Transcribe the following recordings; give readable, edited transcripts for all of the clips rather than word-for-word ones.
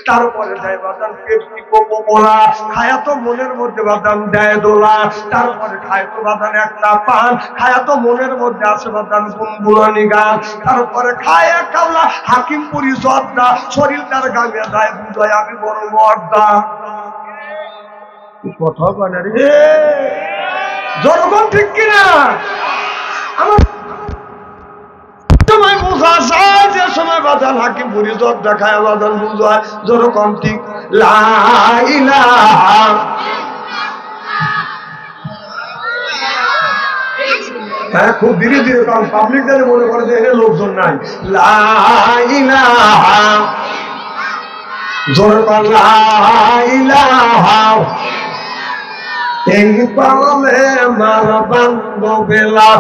তারপরে দেয় বাদান পেপসি কোকো কোলা, খায়া তো মনের মধ্যে বাদান দেয় দোলা, তারপরে খায় তো বাদান একটা পান, খায়া তো মনের মধ্যে আছে বাদান গুনগুনানি গান, তারপরে খায় এক কাউলা হাকিমপুরি জর্দা, শরীরটার গামে দেয় বুঝায় আমি বড় মর্দা। কথা বলে রে জনগণ, ঠিক কিনা? আমার সময় বোঝা যায়, যে সময় বাদান হাকিমপুরি জর্দা খায় বাদান বুঝায় জনগণ, ঠিক? লা ইলাহা, হ্যাঁ খুব ধীরে ধীরে, কারণ পাবলিক জানে মনে করে যে এখানে লোকজন নাই। লা ইলাহা, জনগণ লা ইলাহা, এই পালে মার বান্ধবেলা,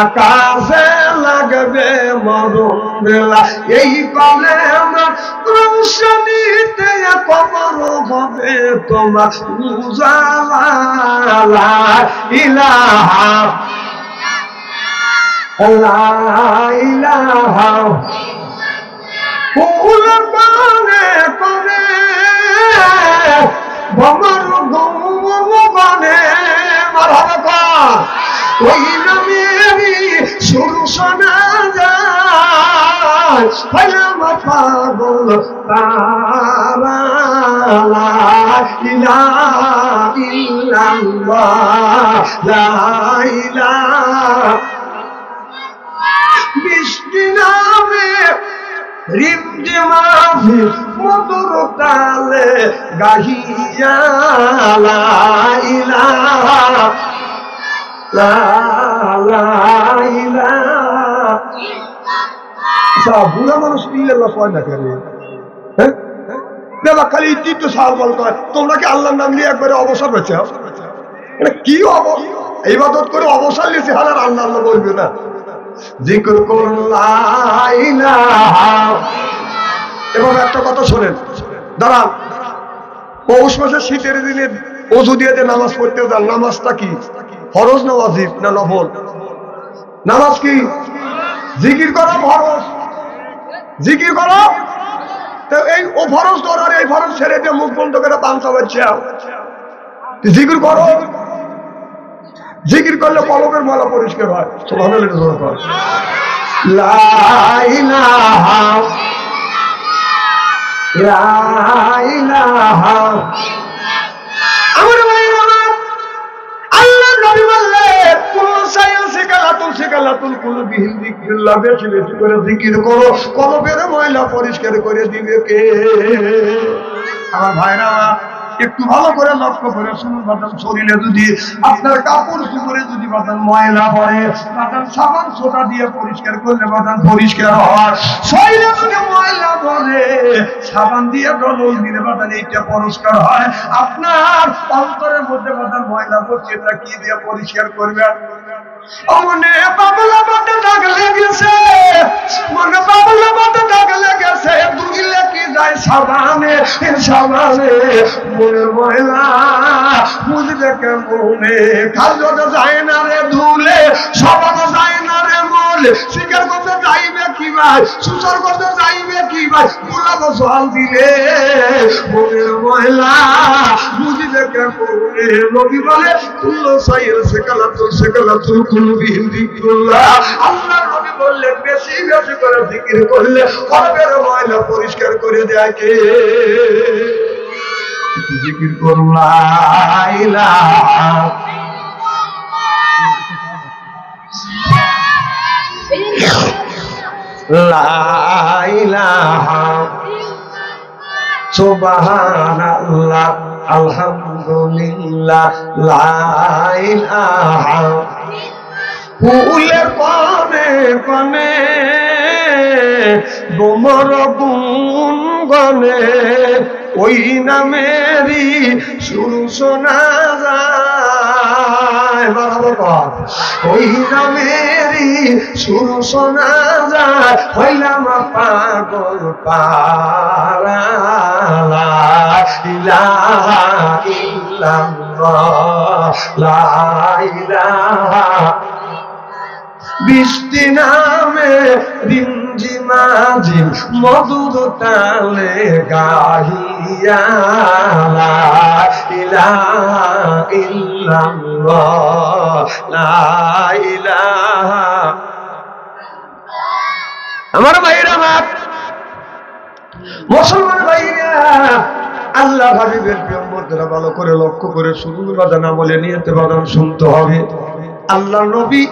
আকাশে লাগবে মরণ বেলা, এই পালে আমার রৌশনীতে কবর হবে তোমার উজালা। লা ইলাহা, লা ইলাহা, ফুল পানে পানে ভমর গৌমনে মারহাবা, ওই নামেরই সুর শোনা যায়, হইলাম পাগল তারা। লা ইলাহা ইল্লাল্লাহ, লা ইলাহা, বৃষ্টি নামে রিমঝিমাফি মধুর তালে গাহিয়া। লা ইলাহা, লা ইলাহা। বুড়া মানুষ ইল্লাল্লাহ কয় না কেন? হ্যাঁ দাদা খালি তো সাল বল কয়, তোমরা কি আল্লাহর নাম নিয়ে একবারে অবসর পেয়েছ? এটা কি ইবাদত করে অবসর নিয়েছে, আর আল্লাহ আল্লাহ বলবে না। জিকির করুন লা ইলাহা। এবং একটা কথা শোনেন, দাঁড়ান, পৌষ মাসের শীতের দিনে ওযু দিয়ে যে নামাজ পড়তে যান, নামাজটা কি ফরজ না ওয়াজিব না নফল? নামাজ কি? জিকির করা ফরজ, জিকির করো। তো এই ও ফরজ ধরার, এই ফরজ ছেড়ে দিয়ে মুখ বন্ধ করে পান চাবাচ্ছে, জিকির করো। জিকির করলে কলবের ময়লা পরিষ্কার হয়। সুবহানাল্লাহ। লা ইলাহা, লা ইলাহা। আমার ভাইরা, আল্লাহ নবী বললেন কুলু সাইল সিকালাতুল কুলুবিহিল যিকরুল্লাহ, বেশি বেশি করে জিকির করো, কলবের ময়লা পরিষ্কার করে দিবে কে? আমার ভাইরা একটু ভালো করে লক্ষ্য করে শুনুন, বাদাম শরীরে যদি আপনার কাপড় চোপড়ে যদি বাদাম ময়লা পড়ে, বাদাম সাবান সোটা দিয়ে পরিষ্কার করলে বাদাম পরিষ্কার হয়। শরীরে যদি ময়লা পড়ে, সাবান দিয়ে ডলল দিলে বাদাম এইটা পরিষ্কার হয়। আপনার অন্তরের মধ্যে বাদাম ময়লা পড়ছে, এটা কি দিয়ে পরিষ্কার করবেন? মনে বাবলা বাদে দাগ লেগেছে, মনে বাবলা বাদে দাগ লেগেছে, ধুইলে কি যায় সাবানে, সাবানে মনের ময়লা বুঝবে কেমনে? খাজতে যায় না রে ধুলে, সাবানে যায় না রে মলে, শিকার করতে যাইবে কি ভাই, সুসর করতে যাইবে কি ভাই, গোলাপ জল দিলে মনের ময়লা বুঝবে কেমনে? নবী বলে কুল্লু সাইল সিকালাতুল কুলুবিহিল যিকরুল্লাহ। আল্লাহর নবী বললেন বেশি বেশি করে জিকির করলে কলবের ময়লা পরিষ্কার করে দেয় কে? জিকির করুন লা ইলাহা, লা ইলাহা, সুবহানাল্লাহ, আলহামদুলিল্লাহ, লা ইলাহা। ফুলের পানে পানে তোমার গুণ গানে, ওই নামেরই সুর শোনা যায়। ওই নামেরই সুর শোনা যায়, হইলাম পাগল পারা। লা ইলাহা ইল্লাল্লাহ, লা ইলাহা। বৃষ্টি নামে ঝিমা ঝিম মধুর তালে গাহিয়া লা ইলাহা ইল্লাল্লাহ লা ইলাহা। আমার ভাইরা, আমার মুসলমান ভাইরা, আল্লাহ হাবিবের প্রিয় উম্মতরা ভালো করে লক্ষ্য করে শুরুর বাজান আমলে নিয়তে বাজান শুনতে হবে। আল্লাহ নবী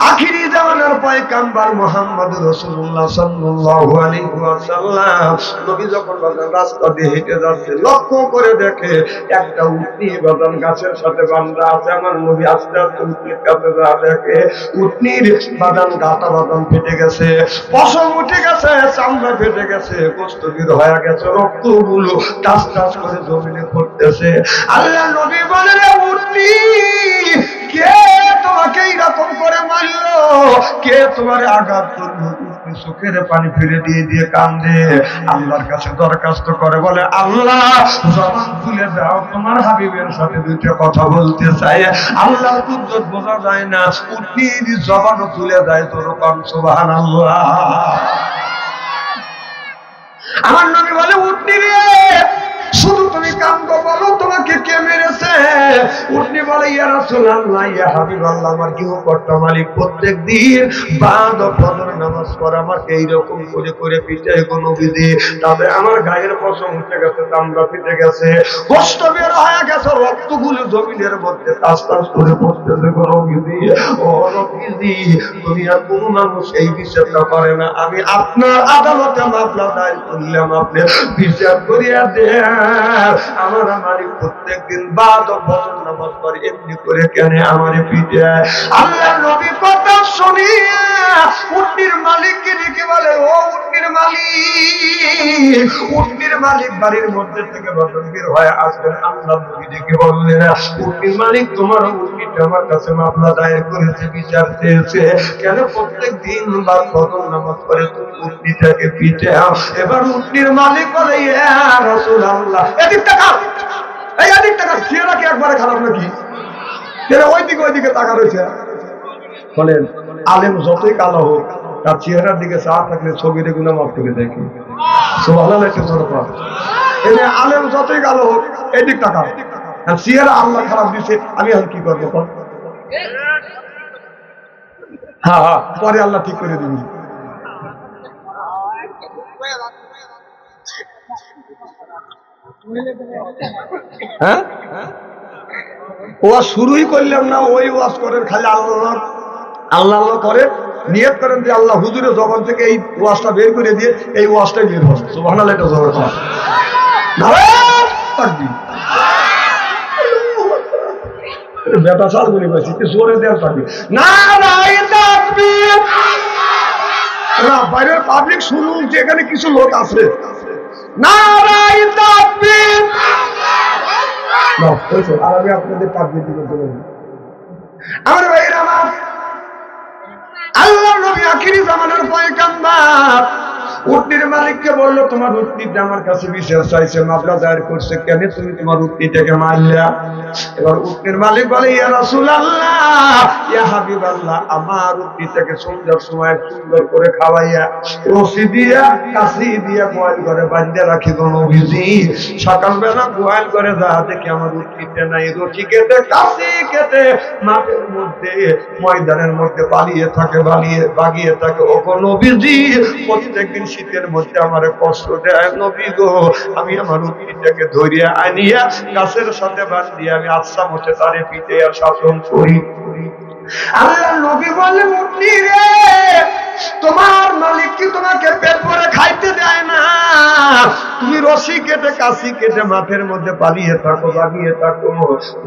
আখিরি জামানার পয়গম্বর মুহাম্মদ রাসূলুল্লাহ সাল্লাল্লাহু আলাইহি ওয়াসাল্লাম নবী যখন বাজান রাস্তা দিয়ে হেঁটে যাচ্ছে, লক্ষ্য করে দেখে একটা উটনি বাজান গাছের সাথে বাঁধা আছে। আমার নবী আস্তে আস্তে উটনির কাছে যা দেখে উটনির বাজান গাটা বাজান ফেটে গেছে, পশম উঠে গেছে, চামড়া ফেটে গেছে, গোশত বের হয়ে গেছে, রক্তগুলো টাস টাস করে জমিনে পড়তেছে। আল্লাহ নবী বলেন, উটনি কে তোমাকে এইরকম করে মারলো? কে তোমার আঘাত করলো? চোখের পানি ফিরে দিয়ে দিয়ে কান্দে, আল্লাহর কাছে দরখাস্ত করে, বলে আল্লাহ জবান খুলে দাও, তোমার হাবিবের সাথে দুইটা কথা বলতে চাই। আল্লাহর কুদরত বোঝা যায় না, উটনির জবানও খুলে দেয়। তোর কাম সুবহানাল্লাহ। আমার নবী বলে, উটনি রে শুধু তুমি কান্দো, বলো তোমাকে কে মেরেছে? উটনি বলে, ইয়া রাসূলুল্লাহ, ইয়া হাবিবাল্লাহ, আমার গৃহকর্তা মালিক প্রত্যেক দিন বাদ ও ফজর নামাজ পড়ে আমাকে এইরকম করে করে পিটায় গো নবীজি। তবে আমার গায়ের পশম উঠে গেছে, চামড়া ফেটে গেছে, গোশত বের হয়ে গেছে, রক্তগুলো জমিনের মধ্যে টাস টাস করে পড়তেছে গো নবীজি। ও নবীজি, দুনিয়ার কোন মানুষ এই বিচারটা করে না। আমি আপনার আদালতে মামলা দায়ের করলাম, আপনি বিচার করিয়া দেন। আমার মালিক প্রত্যেকদিন বাদ ও ফজর নামাজ পড়ে, এমনি করে কেন আমারে পিটায়? আল্লাহ নবী কথা শুনিয়া উটনির মালিককে ডেকে বলে, ও উটনির মালিক। উটনির মালিক বাড়ির মধ্যে থেকে বাসন বের হয়ে আসবেন। আল্লাহ নবী ডেকে বললেন, উটনির মালিক, তোমার উটনিটা আমার কাছে মামলা দায়ের করেছে, বিচার চেয়েছে। কেন প্রত্যেক দিন বাদ ফজর নামাজ পড়ে তুমি উটনিটাকে পিটাও? এবার উটনির মালিক বলে, ইয়া রাসূলুল্লাহ, এদিক তাকাও, এই এদিক তাকাও, চেহারা কি একবারে খারাপ নাকি? ওইদিকে তাকা রয়েছে। বলেন, আলেম যতই কালো হোক, তার চেহারার দিকে চা থাকলে ছবির গুনাহ মাফ থেকে দেখি। সুবহানাল্লাহ। আলেম যতই কালো হোক, এদিক তাকাও, চেহারা আল্লাহ খারাপ দিছে, আমি এখন কি করবো? হ্যাঁ হ্যাঁ, পরে আল্লাহ ঠিক করে দিবি। হ্যাঁ, ওয়াজ শুরুই করলাম না, ওই ওয়াজ করেন খালি আল্লাহ আল্লাহ আল্লাহ করে, নিয়ত করেন যে আল্লাহ হুজুরের জবান থেকে এই ওয়াজটা বের করে দিয়ে এই ওয়াজটাই বের হবে। সুবহানাল্লাহ। এটা জোরে কথা। নারায়ে তাকবীর। বেটা সাল বলি বলছি, জোরে দেওয়ার তাকবীর। নারায়ে তাকবীর। না, বাইরের পাবলিক শুনুন যে এখানে কিছু লোক আছে। নারায়ে তাকবীর। আর আমি আপনাদের তাকবীর দিতে বলবো। আমার ভাইরা, আমার আল্লাহ নবী আখিরি জামানার পয়গম্বর উটনির মালিককে বলল, তোমার উটনিটা আমার কাছে বিচার চাইছে, মামলা দায়ের করছে, কেন তুমি তোমার উটনিটাকে মারলা? এবার উটনির মালিক বলে, ইয়া রাসূলুল্লাহ, ইয়া হাবিবাল্লাহ, আমার উটনিটাকে সন্ধ্যার সময় সুন্দর করে খাওয়াইয়া রশি দিয়া কাশি দিয়া গোয়াল করে বাঁধিয়ে রাখি গো নবীজি। সকালবেলা গোয়াল করে যা দেখি আমার উটনিটা নাই, রশি কেটে কাশি কেটে মাঠের মধ্যে ময়দানের মধ্যে পালিয়ে থাকে, বাগিয়ে থাকে। ও গো নবীজি, প্রত্যেকদিন শীতের মধ্যে আমার কষ্ট দেয় নবী গো। আমি আমার উটনিটাকে ধরিয়া আনিয়া গাছের সাথে বাঁধিয়া আমি আচ্ছা মতে তারে পিঠে আর শাসন করি। আল্লাহ নবী বলে, উটনি রে, তোমার মালিক কি তোমাকে পেট ভরে খাইতে দেয় না? তুমি রশি কেটে কাশি কেটে মাঠের মধ্যে পালিয়ে থাকো, বাগিয়ে থাকো।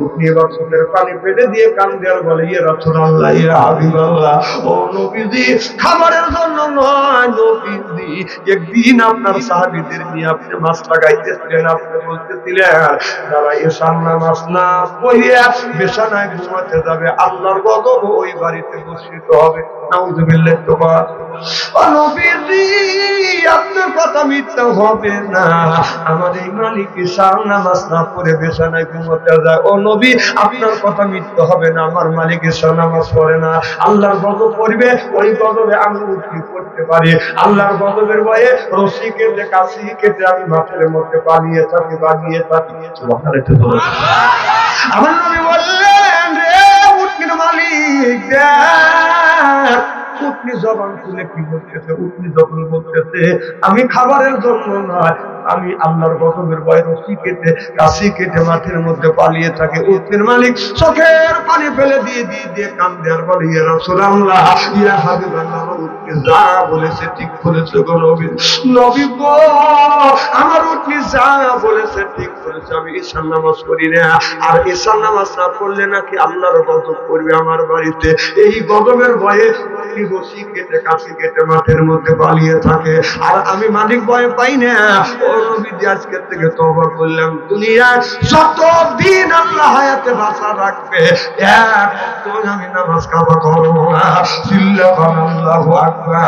উটনি এবার চোখের পানি পেটে দিয়ে কান্দে আর বলে, ইয়া রাসূলুল্লাহ, ইয়া হাবিবাল্লাহ, ও নবীজি, খাবারের জন্য নয় নবীজি, একদিন আপনার সাহাবীদের নিয়ে আপনি মাছ লাগাইতেছিলেন, আপনি বলতেছিলেন যারা এশার নামাজ না পড়িয়া বিছানায় ঘুমাতে যাবে, আল্লাহর গজব ওই বাড়িতে বর্ষিত হবে। নাউযুবিল্লাহ। ও নবীজি আপনার কথা মিথ্যা হবে না, আমার এই মালিক ঈশার নামাজ না পড়ে বিছানায় ঘুমোতে যায়। ও নবী আপনার কথা মিথ্যা হবে না, আমার মালিক ঈশার নামাজ পড়ে না। আল্লাহর গজব পড়বে, ওই গজবে আমি উঠতে করতে পারি। আল্লাহর গজবের ভয়ে রশি কেটে কাশি কেটে আমি মাঠের মধ্যে পালিয়ে থাকি। আমার নবী বললেন, রে উটনির মালিক দেখ, উটনি জবান খুলে কি বলতেছে? উটনি যখন বলতেছে আমি খাবারের জন্য নয়, আমি আল্লাহর গজবের ভয়ে রশি কেটে কাশি কেটে মাঠের মধ্যে পালিয়ে থাকে। উটনির মালিক চোখের পানি ফেলে দিয়ে কান্দে আর বলে, ইয়া রাসূলুল্লাহ, ইয়া হাবিবাল্লাহ, আমার উটনি যা বলেছে ঠিক বলেছে গো নবী। নবী গো, আমার উটনি যা বলেছে ঠিক বলেছে। আমি ঈশার নামাজ পড়ি না, আর ঈশার নামাজ না পড়লে নাকি আল্লাহর গজব পড়বে আমার বাড়িতে। এই গজবের ভয়ে রশি কেটে কাশি কেটে মাঠের মধ্যে পালিয়ে থাকে, আর আমি মালিক ভয় পাই না। ও নবীজি আজকের থেকে তওবা করলাম, দুনিয়ায় যতদিন আল্লাহ হায়াতে বাঁচা রাখবে এক ওয়াক্ত আমি নামাজ কাজা করব না। চিল্লাবেন আল্লাহু আকবার।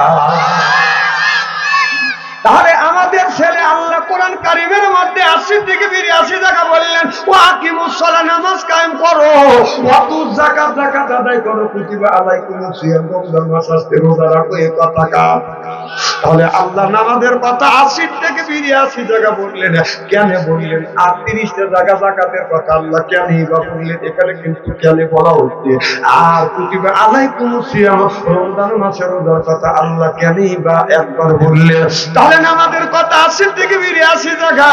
তাহলে আমাদের ছেলে আল্লাহ কোরআন কারীমের মধ্যে 80 থেকে 82 জায়গা বললেন, ওয়া আকিমুস সালাহ, নামাজ কায়েম করো, ওয়া তুজ যাকাত, যাকাত আদায় করো, কুতিবা আলাইকুমুস সিয়াম, রমজান মাস আসতে রোজা রাখো। এই কথা কার? তাহলে আল্লাহ নামাজের কথা 80 থেকে 82 জায়গা বললেন। কেন বললেন? আর 30টা জায়গা যাকাতের কথা আল্লাহ কেনই বা বললেন? এখানে কিন্তু কেন বলা হচ্ছে? আর কুতিবা আলাইকুমুস সিয়াম, রমজান মাসের রোজার কথা আল্লাহ কেনই বা একবার বললেন? তাহলে নামাজের কথা 80 থেকে 82 জায়গা,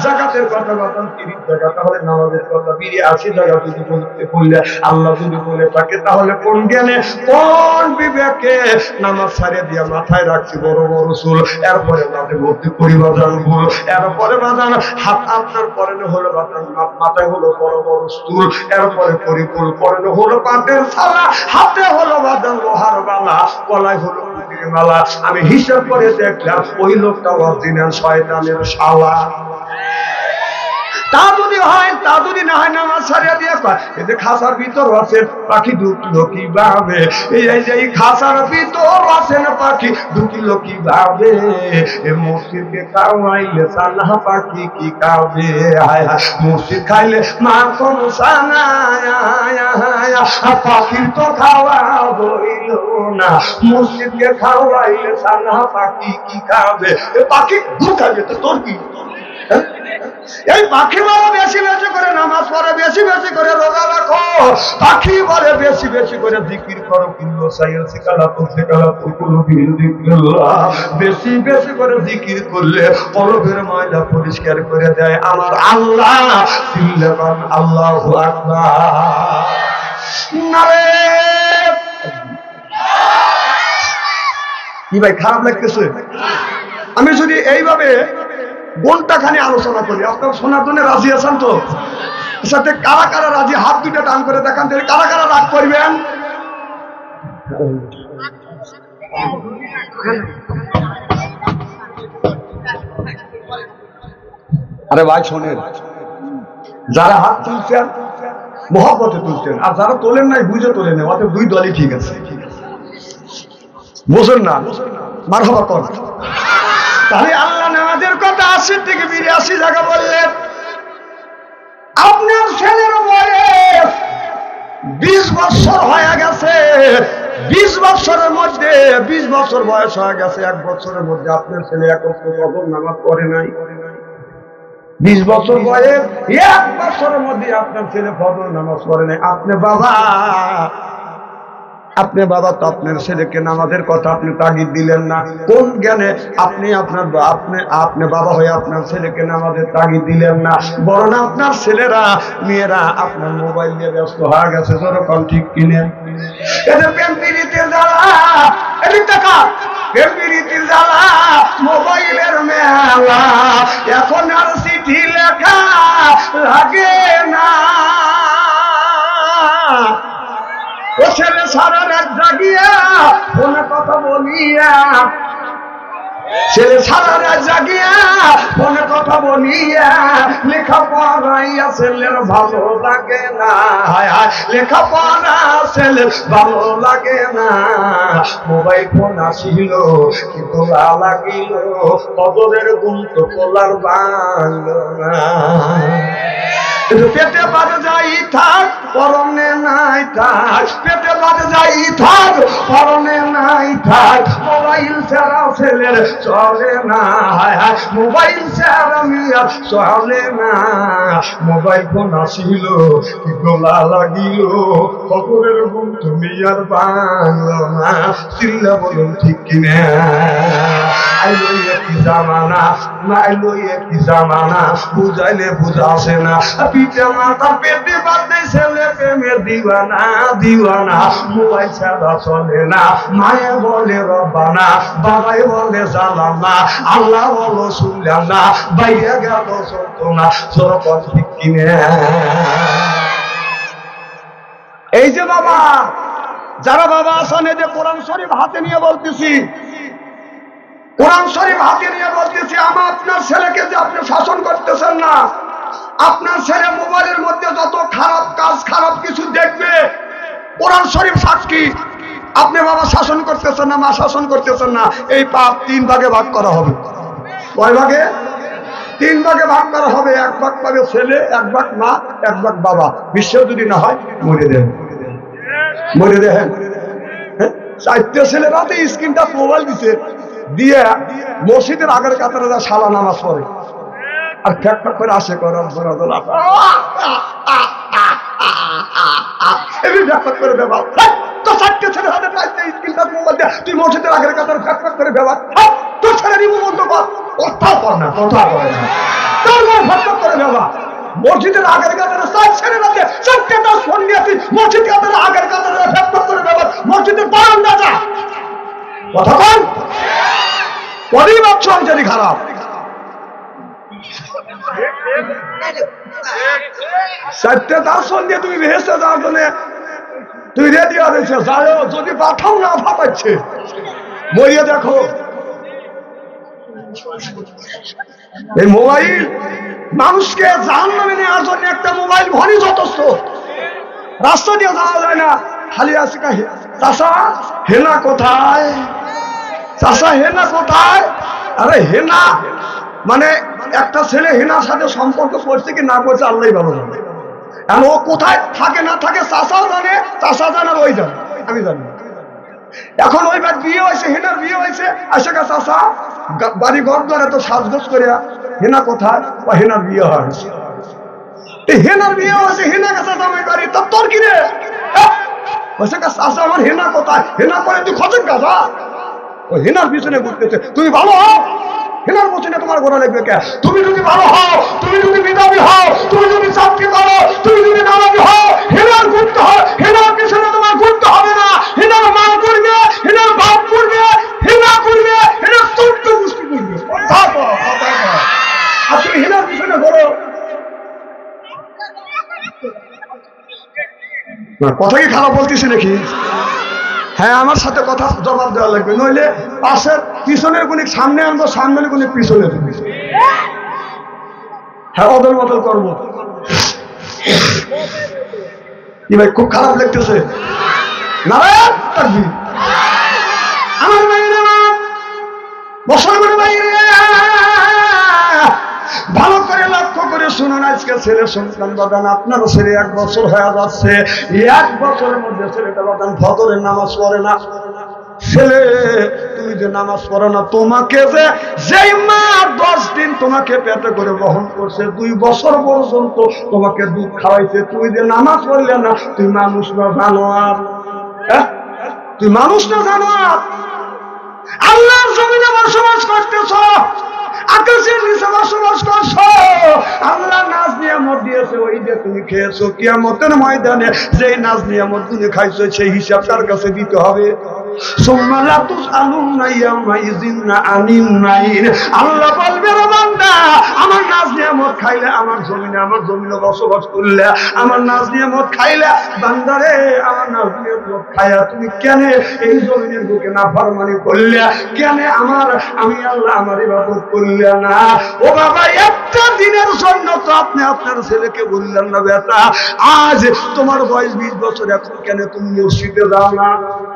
যাকাতের কথা 30 জায়গা। তাহলে নামাজের কথা 82 জায়গা যদি বলতে বললে আল্লাহ যদি বলে থাকে, তাহলে কোন জ্ঞানে কোন বিবেকে নামাজ ছাড়িয়ে দিয়ে মাথায় রাখছি বড় বড় চুল, এরপরে মাঠে ভর্তি করি বাজান ভুল, এরপরে বাজান হাত আপনার পরেনে হলো বাজান মাথায় হলো বড় বড় চুল, এরপরে পরিপুল পরেনে হলো পাটের ছালা, হাতে হলো বাজান লোহার বালা, গলায় হলো পুঁতির মালা। আমি হিসাব করে দেখলাম ওই লোকটা অরিজিনাল শয়তানের শালা। তা যদি হয়, তা যদি না হয়, নামাজ ছাড়িয়ে দিয়ে কয় এই যে খাসার ভিতর আছেন পাখি ঢুকলো কিভাবে, এই যে খাসার ভিতর আছেন পাখি ঢুকিল কিভাবে, এ মসজিদকে খাওয়াইলে সানা পাখি কি খাবে, মসজিদ খাইলে মাখন সানা, পাখির তো খাওয়া হইল না, মসজিদকে খাওয়াইলে সানা পাখি কি খাবে, এ পাখি ঢুকাবে তো তোর কি? এই পাখি বলে বেশি বেশি করে নামাজ পড়ে, বেশি বেশি করে রোজা রাখো, পাখি বলে বেশি বেশি করে জিকির করো, বেশি বেশি করে জিকির করলে কলবের ময়লা পরিষ্কার করে দেয় আমার আল্লাহ। আল্লাহু আকবার। কি ভাই খারাপ লাগতেছে? আমি যদি এইভাবে ঘন্টাখানি আলোচনা করি, আপনার শোনার জন্য রাজি আছেন তো? সাথে কারা কারা রাজি? হাত দুটো টান করে দেখান, কারা কারা রাগ করবেন? আরে ভাই শোনেন, যারা হাত তুলছেন মহব্বতে তুলছেন, আর যারা তোলেন নাই বুঝে তোলেন না, অর্থাৎ দুই দলই ঠিক আছে। বুঝেন না? মারহাবা কর। তাহলে আল্লাহ নামাজের কথা 80 থেকে 82 জায়গা বললেন। আপনার ছেলের বয়স 20 বছর হয়ে গেছে, 20 বছরের মধ্যে 20 বছর বয়স হয়ে গেছে, 1 বছরের মধ্যে আপনার ছেলে এখন ফজর নামাজ পড়ে নাই। 20 বছর বয়স, 1 বছরের মধ্যে আপনার ছেলে ফজর নামাজ পড়ে নাই। আপনি বাবা তো আপনার ছেলেকে নামাজের কথা আপনি তাগিদ দিলেন না। কোন জ্ঞানে আপনি বাবা হয়ে আপনার ছেলেকে নামাজের তাগিদ দিলেন না? বরং আপনার ছেলেরা মেয়েরা আপনার মোবাইল নিয়ে ব্যস্ত হয়ে গেছে। যখন ঠিক কিনে এদের প্রেমপিরিতের জ্বালা, এদিক টাকা প্রেমপিরিতির জ্বালা, মোবাইলের মেলা, এখন আর চিঠি লেখা লাগে না। ও ছেলে সারা রাত জাগিয়া ফোনে কথা বলিয়া ছেলে সারা রাত জাগিয়া ফোনে কথা বলিয়া লেখাপড়াইয়া ছেলের ভালো লাগে না, লেখাপড়া ছেলের ভালো লাগে না। মোবাইল ফোন আসিল কি তোলা লাগিল, কদরের গুণ তো তোলার বাংল না। পেটে বাজে যাই থাক পরনে নাই থাক, পেটে বাজে যাই থাক পরনে নাই থাক। মোবাইল ছাড়া ছেলের চলে না, মোবাইল ছাড়া মিয়ার চলে না। মোবাইল ফোন আসিল কি গোলা লাগিল, খবরের গুণ তুমি আর বাংল না। চিল্লা বলুন ঠিক কিনা? আইলো কি জামানা, নাইলো কি জামানা, বুঝাইলে বুঝাছে না। পিঠে মাথা পেটে বাঁধে ছেলে প্রেমে দিওয়ানা দিওয়ানা। মোবাইল ছাড়া চলে না, মায়ে বলে রব্বানা, বাবাই বলে জানলাম না, আল্লাহ বলো শুনলাম না, বাইরে গেল চলতো না। সরকার ঠিক কিনে? এই যে বাবা, যারা বাবা আছেন, এই যে কোরআন শরীফ হাতে নিয়ে বলতেছি, কোরআন শরীফ হাতে নিয়ে বলতেছি, আমার আপনার ছেলেকে যে আপনি শাসন করতেছেন না, আপনার ছেলে মোবাইলের মধ্যে যত খারাপ কাজ খারাপ কিছু দেখবে, কোরআন শরীফ সাক্ষী। আপনি বাবা শাসন করতেছেন না, মা শাসন করতেছেন না, এই পাপ 3 ভাগে ভাগ করা হবে। কয় ভাগে? 3 ভাগে ভাগ করা হবে। 1 ভাগ পাবে ছেলে, 1 ভাগ মা, 1 ভাগ বাবা। বিশ্বাস যদি না হয় মরে দেন, মরে দেখেন। 4টে ছেলে রাতে স্ক্রিনটা মোবাইল দিছে, দিয়ে মসজিদের আগের কাতারে সালা নামাজ পড়ে আর ফ্যাক ফ্যাক করে আসে করে ব্যবহার। তো 4টে ছেলে হাতে স্ক্রিনটা মোবাইল দিয়ে তুই মসজিদের আগের কাতারে ফ্যাক ফ্যাক করে ব্যবহার। তোর ছেলে বন্ধ কর, কথা কর না, কথা করে না, তোর ফ্যাক ফ্যাক করে ব্যবহার। মসজিদের আগের কাতারে 4 ছেলে রাতে 4টা ফোন নিয়ে তুই মসজিদ কাতারে আগের কাতারে ফ্যাক ফ্যাক করে ব্যবহার। মসজিদের বারান্দা যা, কথা বল। পরিবার চঞ্চলি খারাপ। 4টে দর্শন দিয়ে তুমি ভেসে যাওয়ার জন্য তুই রেডি হয়েছে, যাও যদি পাঠাও না ফাটাচ্ছে মরিয়ে দেখো। এই মোবাইল মানুষকে জাহান্নামে নেওয়ার জন্য একটা মোবাইল ভরি যথেষ্ট। রাস্তা দিয়ে যাওয়া যায় না, খালি আছে কাহে চাষা হেনা কোথায়, চাষা হেনা কোথায়? আরে হেনা মানে একটা ছেলে হেনার সাথে সম্পর্ক করছে কি না করছে আল্লাহ ভালো জানে। আর ও কোথায় থাকে না থাকে চাষাও জানে, চাষা জানে আর ওই জানে, আমি জানি। এখন ওই বিয়ে হয়েছে, হেনার বিয়ে হয়েছে, আসে গা চাষা বাড়ি ঘর ধরে তো সাজগোজ করে হেনা কোথায়, বা হেনার বিয়ে হয়েছে। হেনার বিয়ে হয়েছে, হেনা কাছে জামাই বাড়ি, তা তোর কি রে? চাষা আমার হেনা কোথায়, হেনা করে তুই খোঁজেন গাছা, ও হেনার পিছনে ঘুরতেছে। তুমি ভালো হও, হেনার পিছনে তোমার ঘোরা লাগবে কে? তুমি যদি ভালো হও, তুমি যদি মেধাবী হও, তুমি যদি চাকরি করো, তুমি যদি নামাজি হও, হেনার ঘুরতে হয়, হেনার পিছনে তোমার ঘুরতে হবে না। হেনার মা করবে, হেনার বাপ করবে, হেনা করবে, হেনার চৌদ্দ গোষ্ঠী করবে। আর তুমি হেনার পিছনে ঘোরো। কথা কি খারাপ বলতেছি নাকি? হ্যাঁ, আমার সাথে কথা জবাব দেওয়া লাগবে, নইলে পাশের পিছনের গুণিক সামনে আনবো, সামনের গুণিক পিছনে দেবো। হ্যাঁ, অদল বদল করবো। কি ভাই খুব খারাপ লাগতেছে? নারায়ণ তাকবীর। আমার ভাইরা, মুসলমান ভাইরা, ভালো করে লক্ষ্য করে শুনুন। আজকে ছেলে সন্তান বাদান, আপনারও ছেলে 1 বছর হয়ে যাচ্ছে। 1 বছরের মধ্যে ছেলেটা বাদান ফজরের নামাজ পড়ে না। ছেলে তুমি যে নামাজ পড়ো না, তোমাকে যে যেই মা 10 দিন তোমাকে পেটে করে বহন করছে, 2 বছর পর্যন্ত তোমাকে দুধ খাওয়াইছে, তুই যে নামাজ পড়লে না, তুই মানুষ না জানোয়ার? তুই মানুষ না জানোয়ার? আল্লাহর জমিনে বসবাস করতেছ, আকাশের নিচে বসবাস করছো, আল্লাহ নাজ নিয়ামত দিয়েছে, ওই যে তুমি খেয়েছো। কিয়ামতের ময়দানে যেই নাজ নিয়ামত তুমি খাইছো, সেই হিসাব তার কাছে দিতে হবে। আল্লাহ বলবে, রে বান্দা, আমার নাজ নিয়ামত খাইলে, আমার জমিনে বসবাস করলে, আমার নাজ নিয়ামত খাইলে, বান্দারে আমার নাজ নিয়ামত খাইয়া তুমি কেন এই জমিনের বুকে নাফরমানি করলে? কেন আমি আল্লাহ আমার ইবাদত করলে না? ও বাবা, একটা দিনের জন্য তো আপনি আপনার ছেলেকে বললেন না, বেটা আজ তোমার বয়স 20 বছর, এখন কেন তুমি মসজিদে যাও না?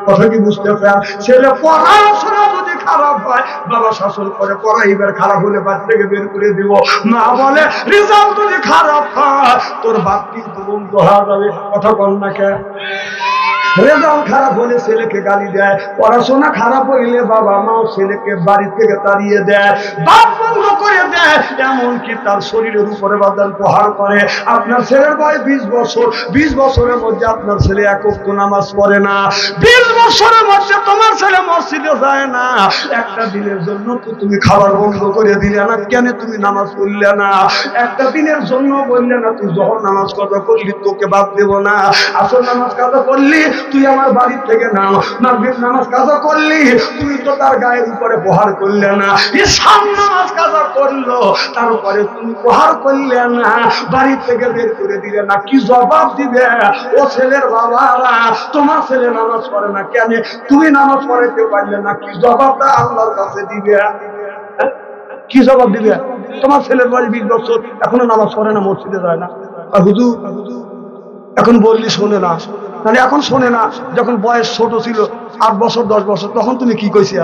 কথা কি বুঝতে পার? ছেলে পড়াশোনা যদি খারাপ হয়, বাবা শাসন করে পড়াইবার, খারাপ হলে বাচ্চাকে বের করে দিব। মা বলে রেজাল্ট যদি খারাপ হয়, তোর বাপ কিন্তু বন্ধ হয়ে যাবে। কথা বল না কে? রেজাল্ট খারাপ হলে ছেলেকে গালি দেয়, পড়াশোনা খারাপ হইলে বাবা মাও ছেলেকে বাড়ি থেকে তাড়িয়ে দেয়, বাপ বন্ধ করে দেয়, এমনকি তার শরীরের উপরে বাদাল প্রহার করে। আপনার ছেলের বয়স 20 বছর, 20 বছরের মধ্যে আপনার ছেলে এক ওয়াক্ত নামাজ পড়ে না, 20 বছরের মধ্যে তোমার ছেলে মসজিদে যায় না, একটা দিনের জন্য তো তুমি খাবার বন্ধ করে দিলে না, কেন তুমি নামাজ পড়লে না? একটা দিনের জন্য বললে না তুই যখন নামাজ কাজা করলি তোকে বাদ দেব না, আসল নামাজ কাজা করলি তুই আমার বাড়ি থেকে নাও, মাগরিব নামাজ কাজা করলি তুমি তো তার গায়ের উপরে প্রহার করলে না, ঈশান নামাজ কাজা করলো তারপরে তুমি প্রহার করলে না, বাড়ি থেকে বের করে দিলে না, কি জবাব দিবে? ও ছেলের বাবারা, তোমার ছেলে নামাজ পড়ে না কেন, তুমি নামাজ পড়াইতে পারলে না, কি জবাবটা আল্লাহর কাছে দিবে? কি জবাব দিবে? তোমার ছেলের বয়স 20 বছর, এখনো নামাজ পড়ে না, মসজিদে যায় না। আর হুজুর এখন বললি শোনে না, মানে এখন শোনে না, যখন বয়স ছোট ছিল 8 বছর 10 বছর, তখন তুমি কি কইছি?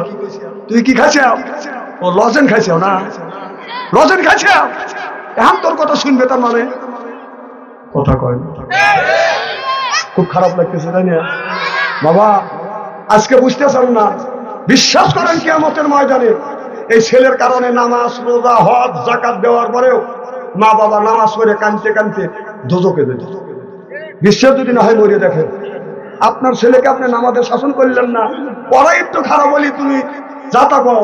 তুমি কি খাইছ? ও লজেন খাইছ না, লজেন খাইছ, এখন তোর কথা শুনবে তার মানে? কথা কয় না, খুব খারাপ লাগতেছে তাই না বাবা? আজকে বুঝতেছেন না, বিশ্বাস করেন কিয়ামতের ময়দানে এই ছেলের কারণে নামাজ রোজা হজ যাকাত দেওয়ার পরেও মা বাবা নামাজ পড়ে কাঁদতে কাঁদতে দোজখে যেত। বিশ্বাস যদি না হয় মরিয়ে দেখেন, আপনার ছেলেকে আপনি নামাজের শাসন করলেন না, পড়াই একটু খারাপ বলি তুমি যাতা পাও।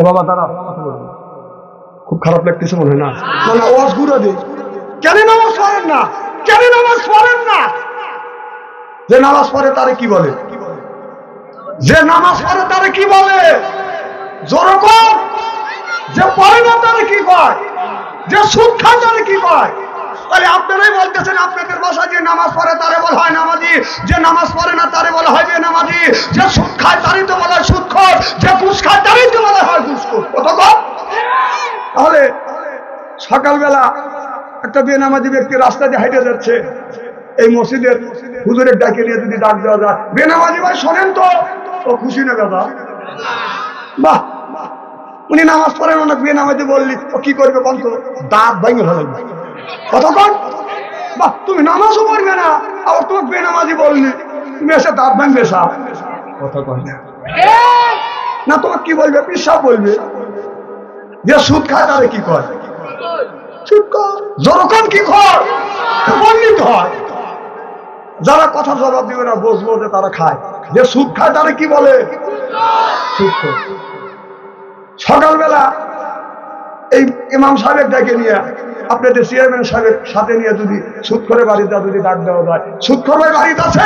বাবা দাঁড়া, খুব খারাপ লাগতেছে মনে হয় না? মানে ওয়াজ ঘুরে দিই, কেন নামাজ পড়েন না? কেন নামাজ পড়েন না? যে নামাজ পড়ে তারে কি বলে? যে নামাজ পড়ে তারে কি বলে? যেরকম যে পড়ে না তারে কি কয়? যে সুদ খায় তারে কি কয়? তাহলে আপনারাই বলতেছেন আপনাদের ভাষায় যে নামাজ পড়ে তারে বলা হয় নামাজি, যে নামাজ পড়ে না তারে বলা হয় বেনামাজি, যে সুদ খায় তারই তো বলা হয় সুদখোর, যে ঘুষ খায় তারই তো বলা হয় ঘুষখোর। কতক্ষণ? তাহলে সকালবেলা একটা বেনামাজি ব্যক্তি রাস্তা দিয়ে হেঁটে যাচ্ছে, এই মসজিদের হুজুরের ডাকে নিয়ে যদি ডাক দেওয়া যায়, বেনামাজি ভাই শোনেন তো, ও খুশি না দাদা? বাহ, উনি নামাজ পড়েন অনেক, বেনামাজি বললি ও কি করবে বলতো? দাঁত ভেঙে ফেলবে। কতক্ষণ? বাহ, তুমি নামাজও পড়বে না, আবার তোমাকে বেনামাজি বললি, তুমি এসে দাঁত ভাঙবে সাপ। কথা কয় না? না তোমাকে কি বলবে? পিসাব বলবে। যে সুদ খায় তারে কি কয়? সুদখোর। যেরকম কি খোর বললি তো হয়। যারা কথা জবাব দিবে না বুঝবো যে তারা খায়। যে সুদ খায় তারা কি বলে? সুদখোর। সকালবেলা এই ইমাম সাহেবের ডেকে নিয়ে আপনাদের চেয়ারম্যান সাহেবের সাথে নিয়ে যদি সুদখোরের বাড়িতে যদি ডাক দেওয়া যায়, সুদখোর ভাই বাড়িতে আছে,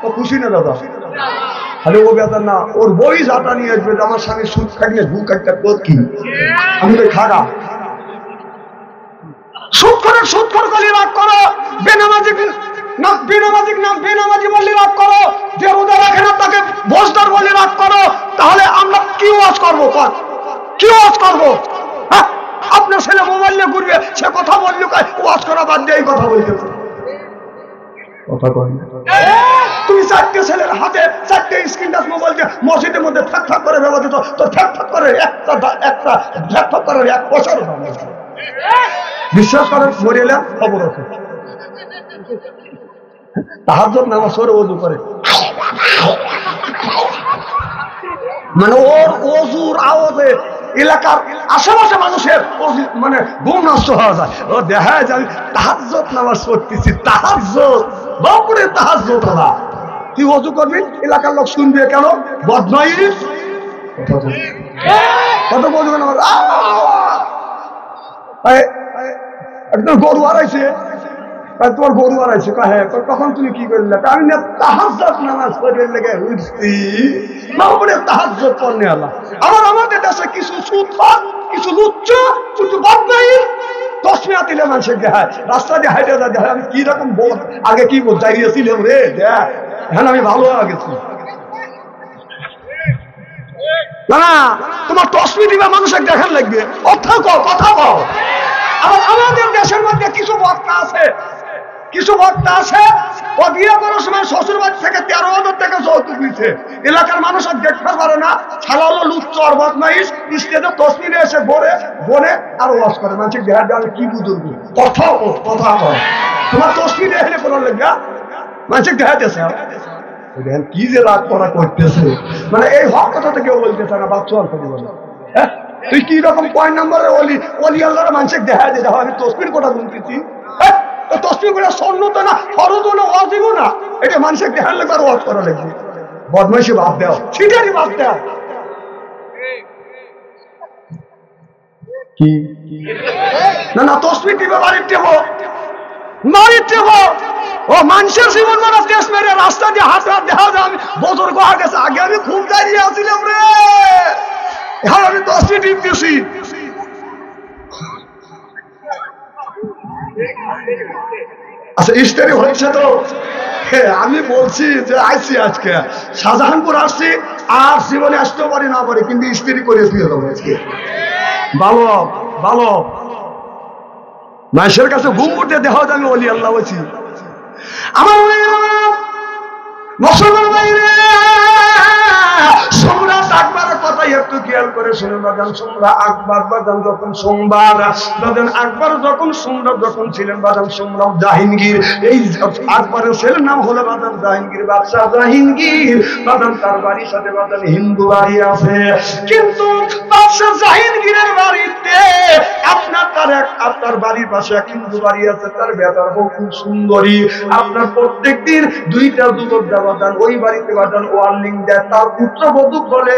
ও খুশি না দাদা? তাহলে ও বেতন না, ওর বই জাটা নিয়ে আসবে যে আমার স্বামী সুদ খাইলে ভুক একটা পদ কি, আমি তো খাগা। সুদখোরের সুদখোর বলে রাগ করো, বেনামাজি নাম বেনামাজি বললে রাগ করো, যে রোজা রাখে না তাকে ভোজদার বলে রাগ করো, তাহলে আমরা কি ওয়াজ করবো? কি ওয়াজ করবো? হ্যাঁ, আপনার ছেলে মোবাইল নিয়ে ঘুরবে, সে কথা বললে ওয়াজ করা বাদ দিয়ে এই কথা বলতেছে। কথা কয় না? তুমি 4টে ছেলের হাতে 4টে স্ক্রিন টাচ মোবাইল দিয়ে মসজিদের মধ্যে ঠাক ঠাক করে ব্যবহার দিত, তো ঠাক ঠাক করে একটা ঠাক ঠাক করে 1 বছর বিশ্বাস করেন মরিলে খবর আছে। তাহাজ্জুদ নামাজ পড়ে ওযু করে, মানে ওর ওযুর আওয়াজে এলাকার আশেপাশে মানুষের মানে ঘুম নষ্ট হয়ে যায়। ও দেখা যায় তাহাজ্জুদ নামাজ পড়তেছি, তাহাজ্জুদ বাপরে তাহাজ্জুদ না, তুই ওযু করবি এলাকার লোক শুনবে কেন? বদমাইশ কত বলবে না? একদম গরু হারাইছে, তোমার গরু হারাইছে, হ্যাঁ, তখন তুমি কি করলে? আমি না তাহাজ্জুদ নামাজ পড়ে লেগে উঠছি, বাপরে তাহাজ্জুদ পড়নে আল্লাহ। আবার আমাদের দেশে কিছু সুদখোর কিছু লুচ্চ কিছু বদমাই তসমিয়া দিলে মানুষের দেখায় রাস্তা দিয়ে হাইটে দেখায় আমি কি রকম বল আগে কি বল চাইছিলাম রে দেখ হ্যাঁ আমি ভালো হয়ে গেছি না তোমার তসমি দিবা মানুষের দেখার লাগবে কথা কও আবার আমাদের দেশের মধ্যে কিছু বক্তা আছে ও বিয়ে করার সময় শ্বশুর বাড়ি থেকে 13,000 টাকা যৌতুক নিচ্ছে এলাকার মানুষ আর দেখতে পারে না ছাড়া হলো লুচ্চ আর বদমাইশ স্টেজে তসমি নিয়ে এসে বনে আর ওয়াজ করে মানুষের দেখার দেওয়া কি বুঝুর্গ কথা তোমার তসমি নিয়ে এলে করার লাগবে মানুষের দেখা দিয়েছে কি যে রাগ করা করতেছে মানে এই হক কথা তো কেউ বলতেছে না বাচ্চা অল্প দিব না হ্যাঁ তুই কি রকম পয়েন্ট নাম্বারে অলি আল্লাহর মানুষের দেখা দিয়ে আমি তসমির কথা বলতেছি হ্যাঁ তসমির করে সন্ন্যত না ফরজ না ওয়াজিব না এটা মানুষের দেখার লাগবে আর ওয়াজ করা লাগবে বদমাইশি বাদ দাও ছিটারি বাদ দাও কি না তসমির দিবে বাড়ির দেব ও মানুষের জীবন মারা দেশ মেরে রাস্তা দিয়ে হাত দেখা যায় আমি বছর গোয়া গেছে আগে আমি খুব দাঁড়িয়ে আছিলাম রে এখন আমি 10 মিনিট টিপতেছি আচ্ছা ইস্তারি হচ্ছে তো আমি বলছি যে আইসি আজকে শাহজাহানপুর আসছি আর জীবনে আসতেও পারি না পারি কিন্তু ইস্তারি করে দিয়ে দেবো আজকে ভালো মানুষের কাছে ঘুম উঠে দেখা যায় আমি অলি আল্লাহ বলছি আমার মুসলমান ভাইরে সম্রাট আকবরের কথা একটু খেয়াল করে শুনে বাজান সম্রাট আকবর বাজান যখন সোমবার বাজান আকবর যখন সম্রাট যখন ছিলেন বাজান সম্রাট জাহাঙ্গীর এই আকবরের ছেলের নাম হলো বাজান জাহাঙ্গীর বাদশাহ জাহাঙ্গীর বাজান তার বাড়ির সাথে বাজান হিন্দু বাড়ি আছে কিন্তু বাদশাহ জাহাঙ্গীরের বাড়িতে আপনার বাড়ির পাশে এক হিন্দু বাড়ি আছে তার বেটার বউ খুব সুন্দরী আপনার প্রত্যেকদিন 2টা যুবক বাজান ওই বাড়িতে বাজান ওয়ার্নিং দেয় তার পুত্রবধূ বলে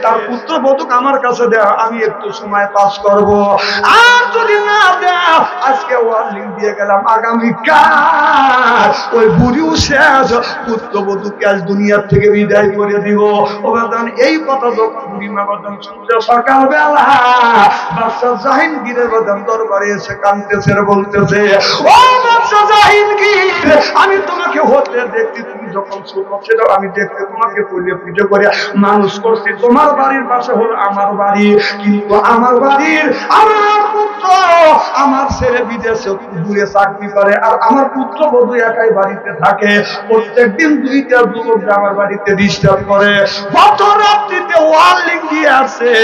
তার পুত্রবধূক আমার কাছে দেয় আমি একটু সময় পাস করব আর যদি না দেয় আজকে ওয়ার্নিং দিয়ে গেলাম আগামীকাল ওই বুড়িও শেষ পুত্রবধূকে আজ দুনিয়ার থেকে বিদায় করে দিব ও বাজান এই কথা যখন বুড়িমা বাজান শুনছে সকালবেলা বাদশাহ জাহাঙ্গীরের বাজান দরবারে এসে কাঁদতেছে বলতেছে ও বাদশাহ জাহাঙ্গীর আমি তোমাকে হতে দেখছি তুমি যখন ছোট ছিল আমি দেখতে তোমাকে পুজো করে মানুষ করছি তোমার বাড়ির পাশে হলো আমার বাড়ি কিন্তু আমার বাড়ির আমার পুত্র আমার ছেলে বিদেশে দূরে চাকরি করে আর আমার পুত্র বধূ একাই বাড়িতে থাকে প্রত্যেকদিন 2টা যুবক আমার বাড়িতে ডিস্টার্ব করে গত রাত্রিতে ওয়ার্নিং দিয়ে আসে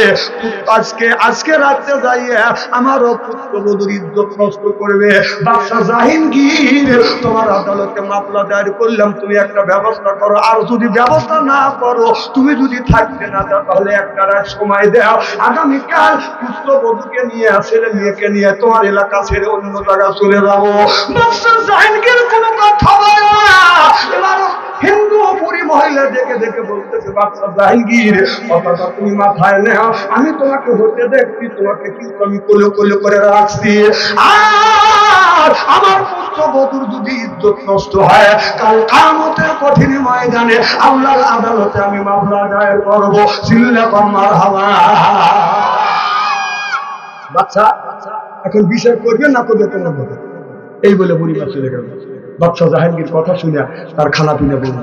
আজকে রাতে যাইয়ে আমারও পুত্র বধূর ইজ্জত নষ্ট করবে বাদশাহ জাহাঙ্গীর তোমার আদালতে মামলা দায়ের করলাম তুমি একটা ব্যবস্থা করো আর যদি ব্যবস্থা না করো তুমি যদি থাকতে না দাও তাহলে একটা রাত সময় দাও আগামীকাল পুত্রবধূকে নিয়ে ছেলে মেয়েকে নিয়ে তোমার এলাকা ছেড়ে অন্য জায়গায় চলে যাবো বাদশাহ জাহাঙ্গীর কোনো কথা বলে না এবার হিন্দু পুরী মহিলা দেখে বলতেছে বাদশাহ জাহাঙ্গীর কথাটা তুমি মাথায় নাও আমি তোমাকে হতে দেখছি তোমাকে কিন্তু আমি কোলে করে রাখছি আর আমার পুত্রবধূর যদি ইজ্জত নষ্ট হয় কাল কিয়ামতের কঠিন ময়দানে আল্লাহর আদালতে আমি মামলা দায়ের করব চিল্লাপান মারহাবা বাচ্চা এখন বিচার করবে না করবে তোমার মতো এই বলে বুড়িমা চলে গেল বাদশাহ জাহাঙ্গীর কথা শুনে তার খানা পিনা বলল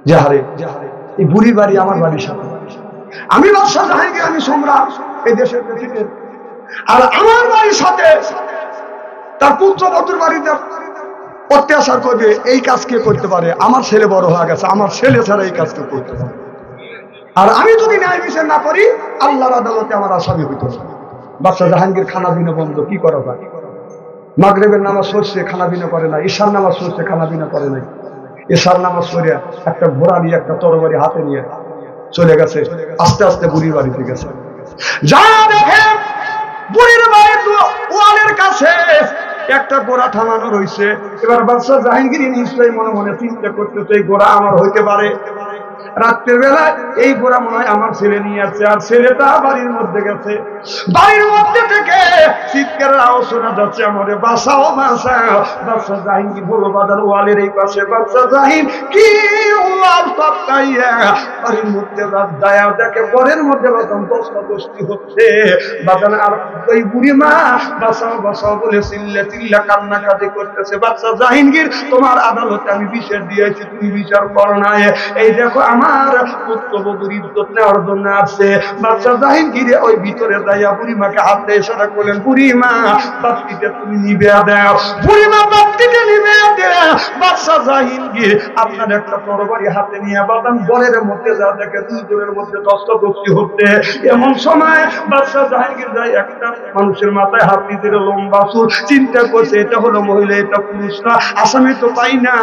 যে হারে এই বুড়ির বাড়ি আমার বাড়ির সাথে আমি বাদশাহ জাহাঙ্গীর আমি সম্রাট এই দেশের প্রেসিডেন্ট আর আমার বাড়ির সাথে তার পুত্রবধূর বাড়িতে অত্যাচার করবে এই কাজ কে করতে পারে আমার ছেলে বড় হয়ে গেছে আমার ছেলে ছাড়া এই কাজ কে করতে পারে আর আমি যদি ন্যায় বিচার না করি আল্লাহর আদালতে আমার আসামি হইতে হবে বাদশাহ জাহাঙ্গীর খানা বিনা বন্ধ কি করা যায় মাগরিবের নামাজ পড়ছে খানা বিনা করে না ঈশার নামাজ পড়ছে খানা বিনা করে নাই ঈশার নামাজ পড়ে একটা ঘোড়া নিয়ে একটা তরবারি হাতে নিয়ে চলে গেছে আস্তে আস্তে বুড়ির বাড়িতে গেছে যা দেখে বুড়ির বাড়ির ওয়ালের কাছে একটা ঘোড়া থামানো রয়েছে এবার বাদশাহ জাহাঙ্গীর নিশ্চয়ই মনে মনে চিন্তা করতেছে এই ঘোড়া আমার হইতে পারে রাত্রের বেলায় এই বুড়া মনে হয় আমার ছেলে নিয়ে আসছে, আর ছেলেটা বাড়ির মধ্যে গেছে। বাড়ির মধ্যে থেকে চিৎকারের আওয়াজ শোনা যাচ্ছে, আমারে বাঁচাও বাঁচাও। বাচ্চা জাহিঙ্গীর বলো বাজার ওয়ালের এই পাশে বাচ্চা জাহিন কি ওয়াল টপকাইয়া বাড়ির মধ্যে দায়া দেখে ঘরের মধ্যে বাজান দস্তাদস্তি হচ্ছে। বাজান আর ওই বুড়ি মা বাঁচাও বাঁচাও বলে চিল্লা চিল্লা কান্নাকাটি করতেছে। বাচ্চা জাহিঙ্গীর তোমার আদালতে আমি বিচার দিয়েছি, তুমি বিচার করো না। এই দেখো আমার পুত্রবধূর ইজ্জত নেওয়ার জন্য আসছে। বাচ্চা জাহিঙ্গীরে ওই ভিতরে দাইয়া বুড়িমাকে হাতে ইশারা করলেন, বুড়িমা বাতিটা তুমি নিবে দাও। বুড়িমা বাতিটা নিবে দাও। বাচ্চা জাহিঙ্গীর আপনার একটা তরবারি হাতে নিয়ে বাদাম ঘরের মধ্যে যা দেখে দুজনের মধ্যে দস্তাদস্তি হচ্ছে। এমন সময় বাচ্চা জাহিঙ্গীর যায় একটা মানুষের মাথায় হাত দিতে, লম্বা চুল। চিন্তা করছে এটা হলো মহিলা, এটা পুরুষ না, আসামি তো পাই না।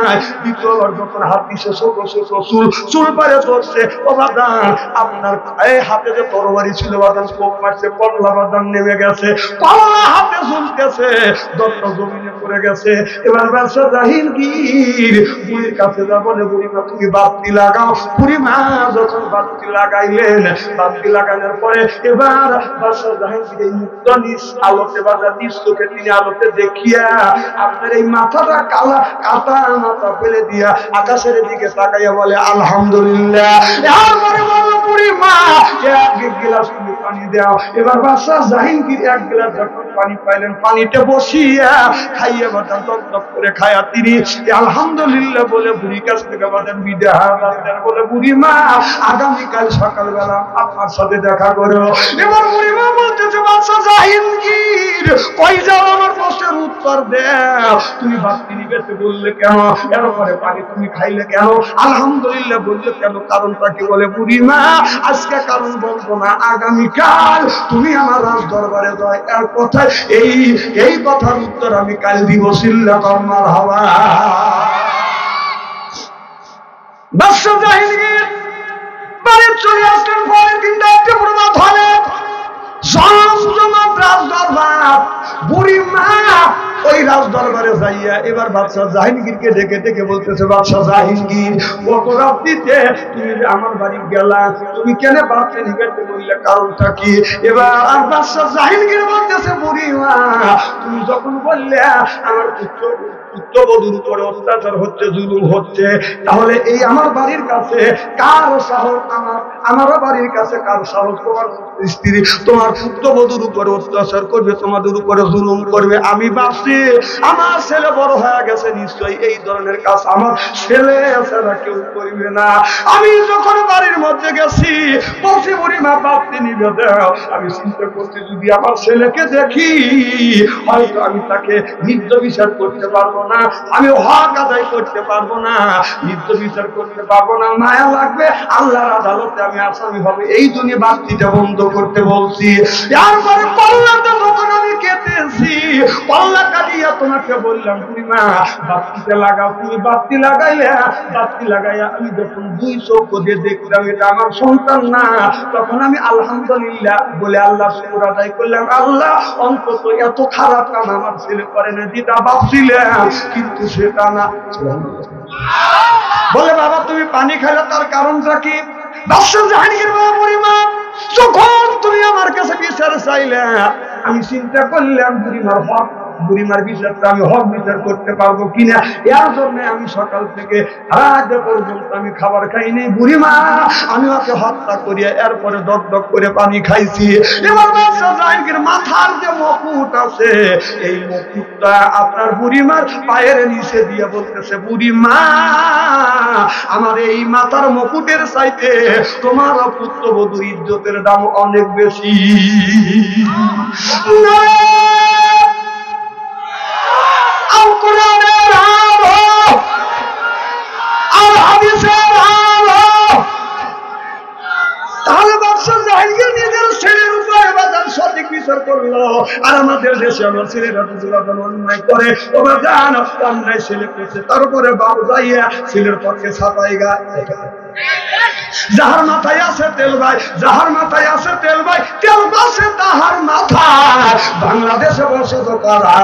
দ্বিতীয়বার যখন হাত দিছে ছোট ছোট চুল, চুল পারে ধরছে। ও বাদান আপনার এই হাতে যে তরবারি ছিল বাদান কোপ মারছে, কল্লা বাদান নেমে গেছে, কল্লা হাতে ঝুলতেছে, দত্ত জমিনে পড়ে গেছে। এবার বাচ্চা জাহিঙ্গীর বুড়ির কাছে যা বলে, বুড়িমা তুমি বাতি লাগাও। বুড়িমা যখন বাতি লাগাইলেন, বাতি লাগানোর পরে এবার বাচ্চা জাহিঙ্গীর এই মুক্ত নিজ আলোতে বাজার নিজ চোখে তিনি আলোতে দেখিয়া আপনার এই মাথাটা কালা কাটা মাথা ফেলে দিয়া আকাশের দিকে তাকাইয়া বলে আলহামদুলিল্লাহ। এরপরে বলল বুড়িমা এক গ্লাস তুমি পানি দাও। এবার বাচ্চা জাহিঙ্গীর এক গ্লাস যখন পানি পাইলেন, পানিটা বসিয়া খাইয়া বাদান টক করে খায়া তিনি আলহামদুলিল্লাহ বলে বুড়ির কাছ থেকে বাদান বিদায় বলে, বুড়িমা আগামীকাল সকালবেলা আপনার সাথে দেখা করো। এবার বুড়িমা বলতেছে, বাচ্চা জাহিঙ্গীর কই যাও, আমার প্রশ্নের উত্তর দাও। তুমি বাতি নিবে বললে কেন? এরপরে পানি তুমি খাইলে কেন? আলহামদুলিল্লাহ বললে কেন? কারণটা কি? বলে বুড়িমা আজকে কারণ বলবো না, আগামীকাল তুমি আমার রাজ দরবারে যাও। এর কথায় এই কথার উত্তর আমি কাল দিব। সিল্লা কর্মার হাওয়া। বাদশা জাহিঙ্গীর বাড়ি চলে আসলেন। পরের দিন রাতে প্রভাত হলে জমজমাট রাজ দরবার। বুড়িমা ওই রাজ দরবারে যাইয়া এবার বাদশা জাহিঙ্গীরকে ডেকে ডেকে বলতেছে, বাদশা জাহিঙ্গীর গত রাত্রিতে তুমি আমার বাড়ি গেলা, তুমি কেন বাচ্চা নিবে বললে, কারণটা কি? এবার আর বাদশা জাহিঙ্গীর বলতেছে, বুড়িমা তুমি যখন বললে আমার পুত্রবধূর উপরে অত্যাচার হচ্ছে, জুলুম হচ্ছে, তাহলে এই আমার বাড়ির কাছে কার সাহস? আমারও বাড়ির কাছে কার সাহস তোমার স্ত্রী তোমার পুত্রবধূর উপরে অত্যাচার করবে, তোমাদের উপরে জুলুম করবে? আমি ভাবছি আমার ছেলে বড় হয়ে গেছে, নিশ্চয়ই এই ধরনের কাজ আমার ছেলে ছাড়া কেউ করবে না। আমি যখন বাড়ির মধ্যে গেছি বলছি, বুড়িমা বাপকে নিবে দাও। আমি চিন্তা করছি যদি আমার ছেলেকে দেখি হয়তো আমি তাকে নিত্য বিচার করতে পারবো না, আমি হক আদায় করতে পারবো না, নিত্য বিচার করতে পারবো না, মায়া লাগবে, আল্লাহর আদালতে আমি আসামি হবে। এই জন্য বাতিটা বন্ধ করতে বলছি। এরপরে কল্লাটা যখন আমি কেটেছি, কল্লা কাটিয়া তোমাকে বললাম, বুড়িমা বাতিটা লাগাও। তুমি বাতি লাগাইলে, বাতি লাগাইয়া আমি যখন দুই চোখ দিয়ে দেখলাম এটা আমার সন্তান না, তখন আমি আলহামদুলিল্লাহ বলে আল্লাহ শুকর আদায় করলাম। আল্লাহ অন্তত এত খারাপ কাম আমার ছেলে করে না, যেটা ভাবছিলাম কিন্তু সেটা না। বলে বাবা তুমি পানি খাইলে তার কারণটা কি? বাদশা জাহাঙ্গীর বাবা, বুড়িমা যখন তুমি আমার কাছে বিচার চাইলে আমি চিন্তা করলাম বুড়িমার হক, বুড়িমার বিচারটা আমি হক বিচার করতে পারবো কিনা। এর জন্য আমি সকাল থেকে আজ পর্যন্ত আমি খাবার খাইনি। বুড়িমা আমি ওকে হত্যা করিয়া এরপরে ডক ডক করে পানি খাইছি। এবার বাদশা জাহাঙ্গীর মাথার যে মুকুট আছে, এই মুকুটটা আপনার বুড়িমার পায়ের নিচে দিয়ে বলতেছে, বুড়িমা আমার এই মাথার মুকুটের চাইতে তোমার পুত্রবধূর ইজ্জতের দাম অনেক বেশি। তাহলে বাদশা জাহাঙ্গীর নিজের ছেলের উপরে বাজার সঠিক বিচার করলো। আর আমাদের দেশে আমার ছেলেরা অন্যায় করে, ওরা জান অন্যায় ছেলে করছে, তারপরে বাবু যাইয়া ছেলের পক্ষে ছাপাই গায়। যাহার মাথায় আছে তেল ভাই, যাহার মাথায় আছে তেল ভাই, তেল বাসে তাহার মাথায়। বাংলাদেশে বসে তো করা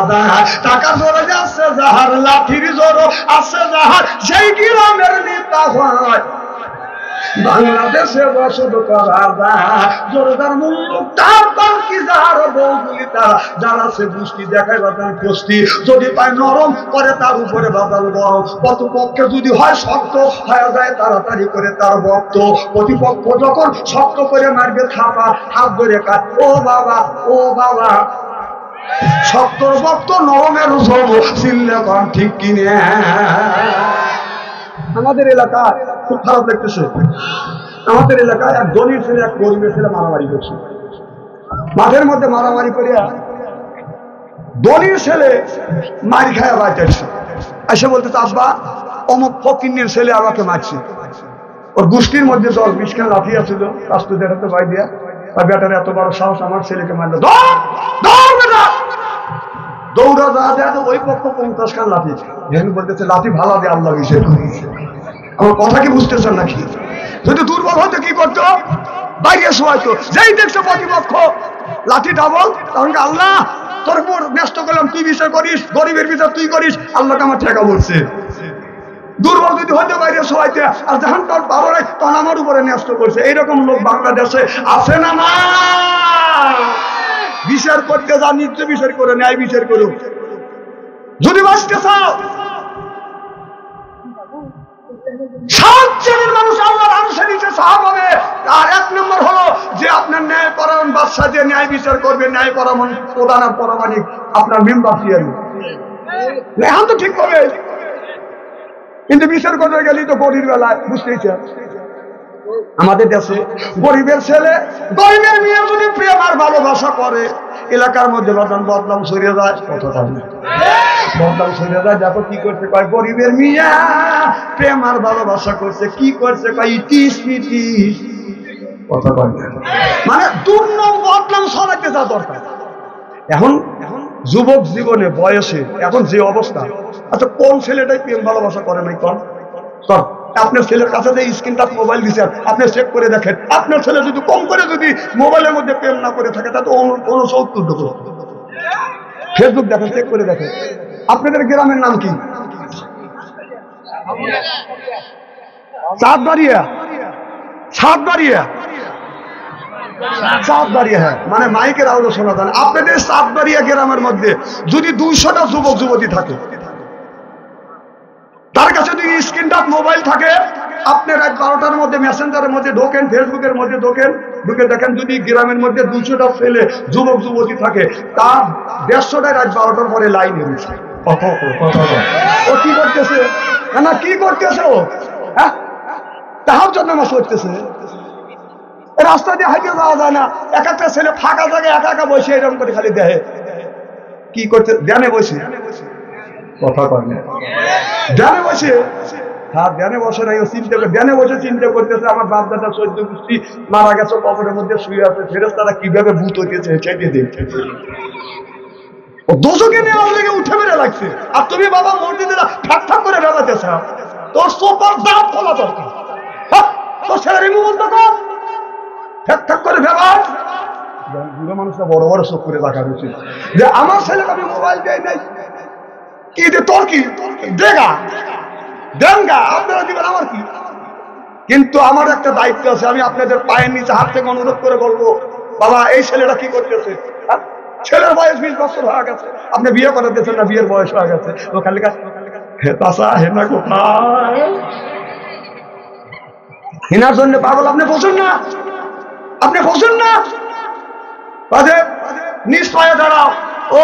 টাকা জোরে যাচ্ছে যাহার, লাঠির জোর আছে যাহার, সেই গ্রামের নেতা হয়। বাংলাদেশে বসত করা যায় জোরদার মূল্য তার কি যার বউগুলি তারা যারা সে দৃষ্টি দেখায় বাদান কষ্টি যদি পায় নরম করে তার উপরে বাদান গরম প্রতিপক্ষে যদি হয় শক্ত হয়ে যায় তাড়াতাড়ি করে তার বক্ত প্রতিপক্ষ যখন শক্ত করে মারবে থাপা হাত ধরে কাট ও বাবা শক্তর বক্ত নরমের জব চিল্লে কম ঠিক কিনে আমাদের এলাকায় খুব খারাপ দেখতেছে আমাদের এলাকায় এক ধনীর ছেলে এক গরিবের ছেলে মারামারি করছে মাঠের মধ্যে মারামারি করিয়া ধনীর ছেলে মারি খায়া বাঁচাচ্ছে এসে বলতেছে আব্বা অমুক ফকিন্নির ছেলে আমাকে মারছে ওর গোষ্ঠীর মধ্যে 10-20 খান লাঠি আছিল রাস্তা দেখাতে ভাই দিয়া আর বেটার এত বড় সাহস আমার ছেলেকে মারলো দৌড়া যা ওই পক্ষ 50 খান লাঠি যেন বলতেছে লাঠি ভালা দিয়ে আল্লাহ বিষয় আমার কথা কি বুঝতেছেন নাকি যদি দুর্বল হতো কি করতো বাইরে শোয়াইতো যেই দেখছো প্রতিপক্ষ লাঠি ডাবল তখন আল্লাহ তোর উপর ন্যস্ত করলাম তুই বিচার করিস গরিবের বিচার তুই করিস আল্লাহকে আমার ঠেকা বলছে দুর্বল যদি হইতে বাইরে শোয়াইতে আর যখন তোর ভালো নাই তখন আমার উপরে ন্যস্ত করছে এইরকম লোক বাংলাদেশে আছে না না বিচার করতে যা নিত্য বিচার করে ন্যায় বিচার করুক যদি বাঁচতে চাও 7 শ্রেণীর মানুষ আল্লাহর আনুসারিকে সাহাব হবে আর 1 নম্বর হলো যে আপনার ন্যায় পরায়ণ বাদশা যে ন্যায় বিচার করবে ন্যায় পরামর্শ প্রধান আর পরামানিক আপনার মেম্বার দিয়ে এখন তো ঠিক হবে কিন্তু বিচার করতে গেলেই তো গরিব বেলায় বুঝতেইছে আমাদের দেশে গরিবের ছেলে গরিবের মেয়ে যদি প্রেম আর ভালোবাসা করে এলাকার মধ্যে বদনাম সরিয়ে যায় কথা বদনাম সরিয়ে যায় দেখো কি করছে কয় গরিবের মিয়া প্রেম আর ভালোবাসা করছে কি করছে কয় ইটিস পিটিস কথা কয় মানে দুর্নাম বদনাম সরাইতে যা দরকার এখন যুবক জীবনে বয়সে এখন যে অবস্থা আচ্ছা কোন ছেলেটাই প্রেম ভালোবাসা করে নাই কর আপনার ছেলের কাছে যে স্ক্রিন টাচ মোবাইল দিচ্ছেন আপনি চেক করে দেখেন আপনার ছেলে যদি কম করে যদি মোবাইলের মধ্যে প্রেম না করে থাকে তাতে 69 ফেসবুক দেখেন চেক করে দেখেন আপনাদের গ্রামের নাম কি সাতবাড়িয়া হ্যাঁ মানে মাইকের আওয়াজ শোনা যায় আপনাদের সাতবাড়িয়া গ্রামের মধ্যে যদি 200টা যুবক যুবতী থাকে তার কাছে যদি স্ক্রিন টাচ মোবাইল থাকে আপনি রাত 12টার মধ্যে মেসেঞ্জারের মধ্যে ঢোকেন ফেসবুকের মধ্যে ঢুকে দেখেন যদি গ্রামের মধ্যে 200টা ছেলে যুবক যুবতী থাকে তার 150টায় রাত 12টার পরে লাইন এসেছে ও কি করতেছে না কি করতেছে ও হ্যাঁ তাহার জন্য নামাজ পড়তেছে রাস্তা দিয়ে হাইটে যাওয়া যায় না এক একটা ছেলে ফাঁকা জায়গায় একা একা বসে এরকম করে খালি দেখে কি করতে ধ্যানে বসে কথা কয় না ধ্যানে বসে হ্যাঁ ধ্যানে বসে নাই ও ধ্যানে বসে চিন্তা করতেছে আমার বাপ দাদা 14 গোষ্ঠী মারা গেছে কবরের মধ্যে শুয়ে আছে ফেরেশতারা কিভাবে ভূত হইতেছে সেটি দেখতে ও দোষকে নেওয়ার লেগে উঠে বেড়ে লাগছে আর তুমি বাবা মসজিদে ঠাক করে বেড়াতেছ তোর সোপার দাঁত খোলা দরকার তোর ছেলে রিমুভ কর ঠাক করে ব্যবহার বুড়ো মানুষরা বড় বড় চোখ করে রাখা উচিত যে আমার ছেলেকে আমি মোবাইল দেয় নাই কি যে তোর কি দেনগা আপনারা দিবেন আমার কি কিন্তু আমার একটা দায়িত্ব আছে আমি আপনাদের পায়ের নিচে হাত থেকে অনুরোধ করে বলবো বাবা এই ছেলেটা কি করতেছে ছেলের বয়স 20 বছর হয়ে গেছে আপনি বিয়ে করে দিয়েছেন না বিয়ের বয়স হয়ে গেছে ও খালি হেনা কোথায় হেনার জন্য পাগল আপনি বসুন না নিশ্চয় দাঁড়াও ও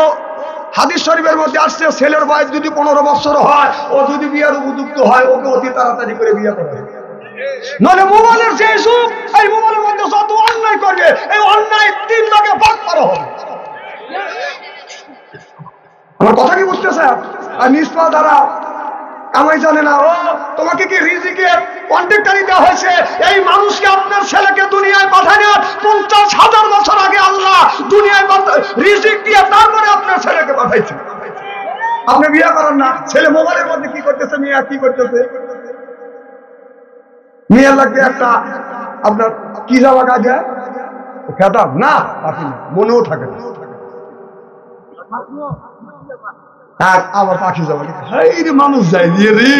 হাদিস শরীফের মধ্যে আসছে ছেলের বয়স যদি 15 বছর হয় ও যদি বিয়ের উপযুক্ত হয় ওকে অতি তাড়াতাড়ি করে বিয়ে করে নইলে মোবাইলের যে যুগ এই মোবাইলের মধ্যে যত অন্যায় করবে এই অন্যায় 3 ভাগে ভাগ করা হবে আমার কথা কি বুঝতেছে আর নিশ্চয় দাঁড়াও কামাই জানে না ও তোমাকে কি রিজিকের কন্ট্রাক্টরি দেওয়া হয়েছে এই মানুষকে আপনার ছেলেকে দুনিয়ায় পাঠানো 50,000 বছর আগে আল্লাহ দুনিয়ায় রিজিক দিয়ে তারপরে আপনার ছেলেকে পাঠাইছে আপনি বিয়ে করেন না ছেলে মোবাইলের মধ্যে কি করতেছে মেয়ে কি করতেছে মেয়ে লাগবে একটা আপনার কি যাওয়া কাজে খেতাম না আপনি মনেও থাকে না আবার পাখি যাওয়া মানুষ যাই দিয়ে রে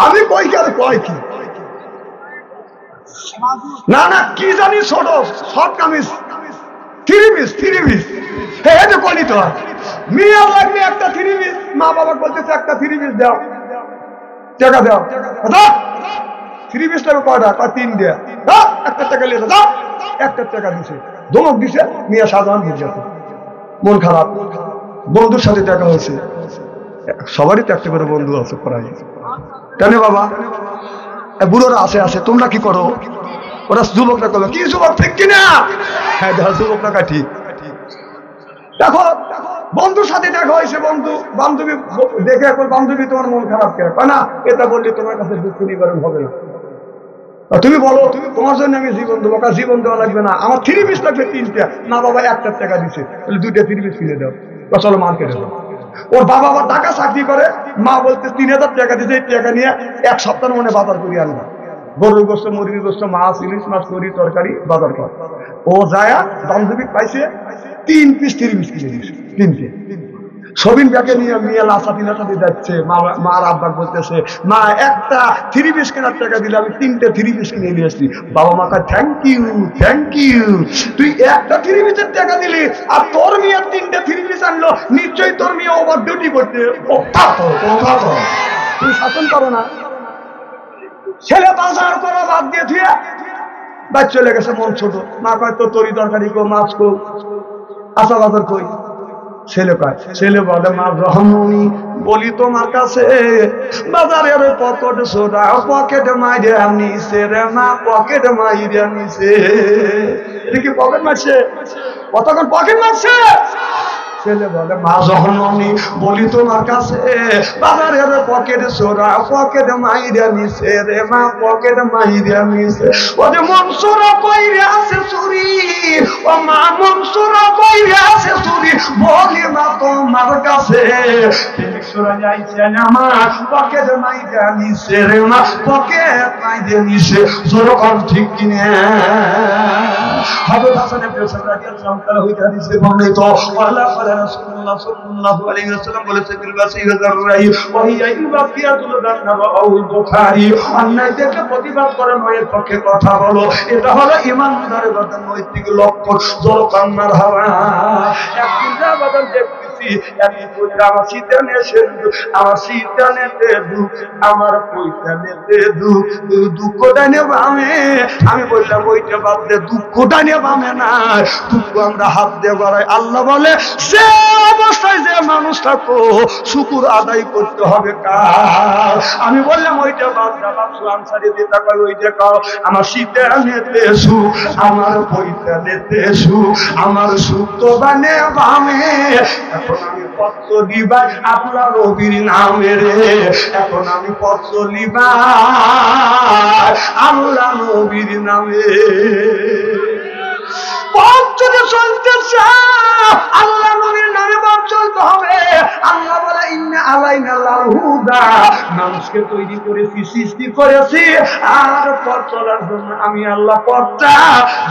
আমি কয় কি না না কি জানি ছোট শর্ট কামিজ, থ্রি পিস এই যে কলি তো মিয়া লাগবে একটা থ্রি পিস, মা বাবা বলতেছে একটা থ্রি পিস দাও, টাকা দাও, থ্রি পিস লাগবে কয়টা, কয় 3 দেয়া, একটা টাকা নিয়ে দাও, একটা টাকা দিছে, ধমক দিছে, মিয়া সাধারণ ভুল গেছে, মন খারাপ, বন্ধুর সাথে দেখা হয়েছে, সবারই তো একটা করে বন্ধু আছে প্রায়, কেন বাবা বুড়োরা আছে তোমরা কি করো, ওরা যুবকরা করবে কি যুবক ঠিক কিনা, হ্যাঁ যুবকরা ঠিক। দেখো বন্ধুর সাথে দেখা হয়েছে, বান্ধবী দেখে এখন বান্ধবী তোমার মন খারাপ করে, না এটা বললে তোমার কাছে দুঃখ নিবারণ হবে না, তুমি বলো তোমার জন্য আমি জীবন দেবো, জীবন দেওয়া লাগবে না, আমার থ্রি পিস লাগবে 3টা, মা বাবা 1টা টাকা দিচ্ছে, তাহলে 2টা থ্রি পিস কিনে দাও, চলো মার্কেটে দাও। ওর বাবা আবার টাকা চাকরি করে, মা বলতে 3000 টাকা দিচ্ছে, এই টাকা নিয়ে 1 সপ্তাহ মনে বাজার করি আনবা, গরুর গোস্ত, মুরগির গোস্ত, মাছ, ইলিশ মাছ, করি তরকারি বাজার কর। ও যায় বান্ধবী পাইছে 3 পিস থ্রি পিস কিনে দিচ্ছে, 3টে সবিন ব্যাগে নিয়ে মিয়া লাসাতি যাচ্ছে, মার আব্বা বলতেছে মা একটা থ্রি পিস কেনার টাকা দিলে আমি 3টে থ্রি পিস কিনে নিয়ে আসছি, বাবা মা কয় থ্যাংক ইউ, তুই একটা থ্রি পিসের টাকা দিলি আর তোর মিয়া 3টে থ্রি পিস আনলো, নিশ্চয়ই তোর মিয়া ওভার ডিউটি করতে, তুমি শাসন করো না, ছেলে বাজার করা বাদ দিয়ে থুয়ে বাদ চলে গেছে, মন ছোট, মা কয় তো তরি তরকারি কো, মাছ কো, আসা বাজার কই, ছেলে বলে মা রহমনি বলি তোমার কাছে বাজারের পকেট সোডা পকেট মাইরে নিছে রে মা, পকেট মাইরে নিছে, এটা কি পকেট মারছে, কতক্ষণ পকেট মারছে, ছেলে বলে মা যখন আমি বলি তোমার কাছে বাজারের পকেট সোরা পকেট মাইরা নিছে রে মা, পকেট মাইরা নিছে, ও যে মনসুরা কইরে আছে চুরি, ও মা মনসুরা কইরে আছে চুরি, বলি মা তোমার কাছে সোরা যাইছে আমার পকেট মাইরা নিছে রে মা, পকেট মাইরা নিছে, যেরকম ঠিক কিনে হযরত হাসান ইবনে হুসাইন রাদিয়াল্লাহু তাআলা হইতে হাদিসে বর্ণিত, আল্লাহ রাসূলুল্লাহ সাল্লাল্লাহু আলাইহি ওয়াসাল্লাম বলেছেন ফিল ওয়াসিয়াতুর রাই ওয়া হিয়া ইবাকিয়াতুল দান্না আউল বুখারী, অন্যায় দেখে প্রতিবাদ করা নয়, পক্ষে কথা বলো, এটা হলো ঈমানদারের বাদন নৈতিক লক্ষণ, জলকান মারহাবা। একদিন বাদন দেখতেছি একদিন কইরা আমার শীতানে এসে আমার শীতানেতে দুঃখ, আমার পয়সানেতে দুঃখটা নেব আমি বললাম ওইটা বাদ দে, দুঃখটা নেব না, দুঃখ আমরা হাত দিয়ে গড়াই, আল্লাহ বলে সে অবস্থায় যে মানুষ থাকো শুকুর আদায় করতে হবে কার, আমি বললাম ওইটা বাদ দে, আনসারি দিতে কয় ওইটা কাও, আমার শীতানেতে সুখ, আমার পয়সানেতে সুখ, আমার সুখ তো বানে বামে, এখন আমি পত্র দিবা আপনার নবীর নামে রে, এখন আমি পত্র দিবা আল্লাহ নবীর নামে, পথ যদি চলতে আল্লাহ নবীর নামে পথ চলতে হবে। আল্লাহ বলে ইন্না আলাইনা লাল হুদা, মানুষকে তৈরি করেছি, সৃষ্টি করেছি, আর পথ চলার জন্য আমি আল্লাহ পথটা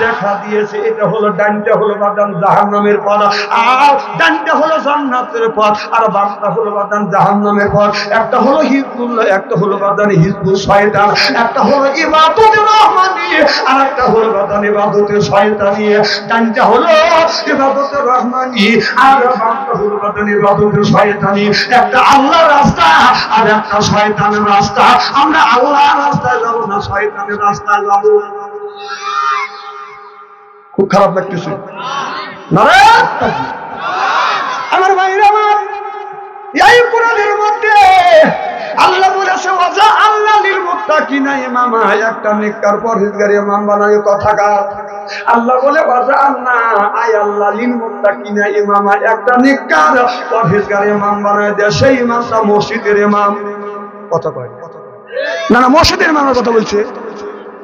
দেখা দিয়েছি, এটা হলো ডানটা হলো বাদান জাহান্নামের পথ, আর ডানটা হলো জান্নাতের পথ, আর বামটা হলো বাদান জাহান্নামের পথ, একটা হলো হিজবুল্লাহ, একটা হলো বাদান হিজবুল শয়তান, একটা হলো ইবাদতে রহমানি, আর একটা হলো বাদান ইবাদতে শয়তানি, ডানটা হলো ইবাদতে রহমানি আর বামটা হলো বাদান ইবাদতে শয়তানি, একটা আল্লাহর রাস্তা আর একটা শয়তানের রাস্তা, আমরা আল্লাহর রাস্তায় যাব না শয়তানের রাস্তায় যাব, খুব খারাপ লাগতেছে না রে আমার ভাইরা, আমার এই কোরআনের মধ্যে আল্লাহ বলেছে ওয়াজা আল্লাহ লিল মুত্তাকিনা ইমামা, একটা নেককার পরহেজগার ইমাম বানায়, কথাকার আল্লাহ বলে ওয়াজা আল্লাহ আয় আল্লাহ লিল মুত্তাকিনা ইমামা, একটা নেককার পরহেজগার ইমাম বানায় দেয়, সেই ইমামটা মসজিদের ইমাম, কথা কয় না, না মসজিদের ইমামের কথা বলছে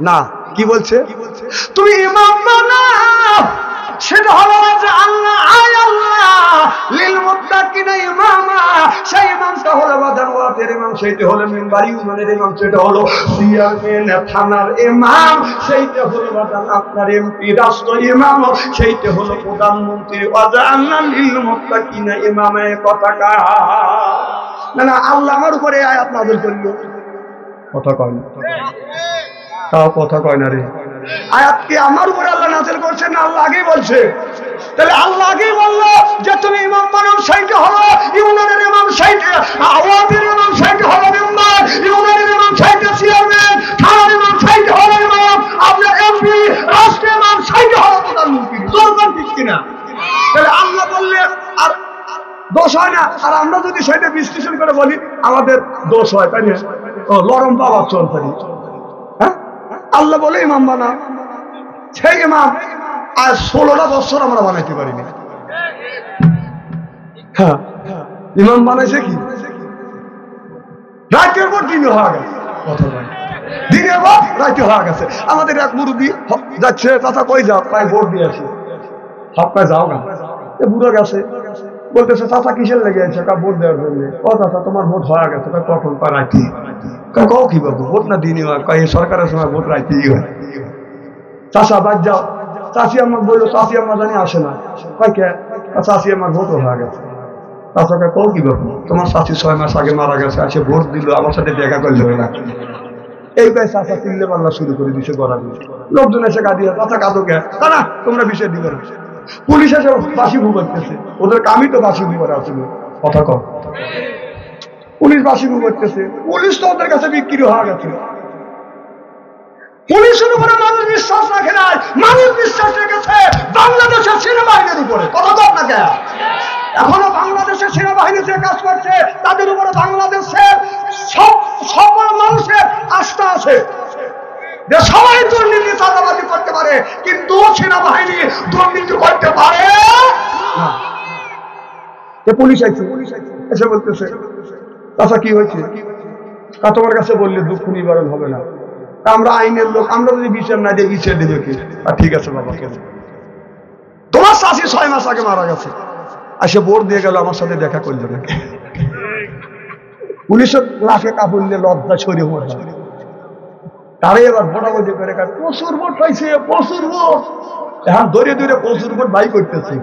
না, কি বলছে তুমি ইমাম বানাও, সেটা হলো যে আল্লাহ আয় আল্লাহ লিল মুত্তাকিনা ইমামা, সেই ইমামটা হলো বাদান ওয়াতের ইমাম, সেইটা হলো মিম্বারি ইমামের ইমাম, সেটা হলো সিয়ামেন থানার ইমাম, সেইটা হলো বাদান আপনার এমপি রাষ্ট্র ইমাম, সেইটা হলো প্রধানমন্ত্রী, ওয়াজা আল্লাহ লিল মুত্তাকিনা ইমামে, কথাটা না না আল্লাহ আমার উপরে আয়াত নাযিল করলো, কথা কয় তাও কথা কয় না রে। আয়াত কি আমার উপরে আল্লাহ নাযিল করছেন না আল্লাহ আগেই বলছে? তাহলে আল্লাহ আগেই বললো যে তুমি ইমাম বানাও, সেইটা হলো ইউনিয়নের ইমাম, সেইটা আওয়াজের ইমাম, সেইটা হলো মেম্বার, ইউনিয়নের ইমাম সেইটা চেয়ারম্যান, থানার ইমাম সেইটা হলো ইমাম, আপনার এমপি, রাষ্ট্রের ইমাম সেইটা হলো প্রধানমন্ত্রী। দরকার ঠিক কিনা? তাহলে আল্লাহ বললে আর দোষ হয় না, আর আমরা যদি সেটা বিশ্লেষণ করে বলি আমাদের দোষ হয়, তাই না? ও লরম বাবা চল পারি। হ্যাঁ, আল্লাহ বলে ইমাম বানা, সেই ইমাম আর 16টা বছর আমরা বানাইতে পারিনি। হ্যাঁ, ইমাম বানাইছে কি রাতের পর দিনে হয়ে গেছে, কথা বলে দিনের পর রাতে হয়ে গেছে। আমাদের এক মুরব্বী যাচ্ছে, চাচা কই যাও? প্রায় ভোট দিয়ে আসি। সপ্তাহে যাও না, বুড়ো গেছে, বলতেছে চাচা কিসের লেগে আছে? ভোট দেওয়ার জন্য। ও চাচা তোমার ভোট হয়ে গেছে? কখন? রাইতে। কও কি বাবু, ভোট না দিনই হয়? এই সরকারের সময় ভোট রাইতেই হয়। চাচা বাদ যাও। চাচি আমার বললো, চাচি আমার জানি আসে না। কে? চাচি আমার ভোটও হয়ে গেছে। চাচাকে কও কি বাবু, তোমার চাচি 6 মাস আগে মারা গেছে, আসে ভোট দিল, আমার সাথে দেখা করলে না। এই ভাই চাচা চিল্লে পাল্লা শুরু করে দিছে, গড়া দিয়ে লোকজন এসে গাড়ি, চাচা কাঁদো কে? না তোমরা বিষয় দিবে না। পুলিশ এসে বাসি ভু করতেছে, ওদের কামই তো বাসি ভু করা ছিল। কথা কম, পুলিশ বাসি ভু করতেছে, পুলিশ তো ওদের কাছে বিক্রি হয়ে গেছে। পুলিশের উপরে মানুষ বিশ্বাস রাখে নাই, মানুষ বিশ্বাস রেখেছে বাংলাদেশের সেনাবাহিনীর উপরে। কথা কম না কে? এখনো বাংলাদেশের সেনাবাহিনী যে কাজ করছে তাদের উপরে বাংলাদেশের সকল মানুষের আস্থা আছে যে সবাই দুর্নীতি চাঁদাবাজি করতে পারে, কিন্তু সেনাবাহিনী দুর্নীতি করতে পারে না। পুলিশ এসে বলতেছে, আচ্ছা কি হয়েছে? তোমার কাছে বললে দুঃখ নিবারণ হবে না, আমরা আইনের লোক, আমরা যদি বিচার না দিয়ে বিচার দেবে কি? ঠিক আছে বাবা, কেন? তোমার চাচি 6 মাস আগে মারা গেছে, আসে ভোট দিয়ে গেল, আমার সাথে দেখা করলো না। পুলিশের লাফে কাপড় নিয়ে লজ্জা ছড়িয়ে মরে, তারে এবার ভোটাভুটি করে প্রচুর ভোট পাইছে, প্রচুর ভোট। এখন ধরে ধরে প্রচুর ভোট ভাই করতেছে।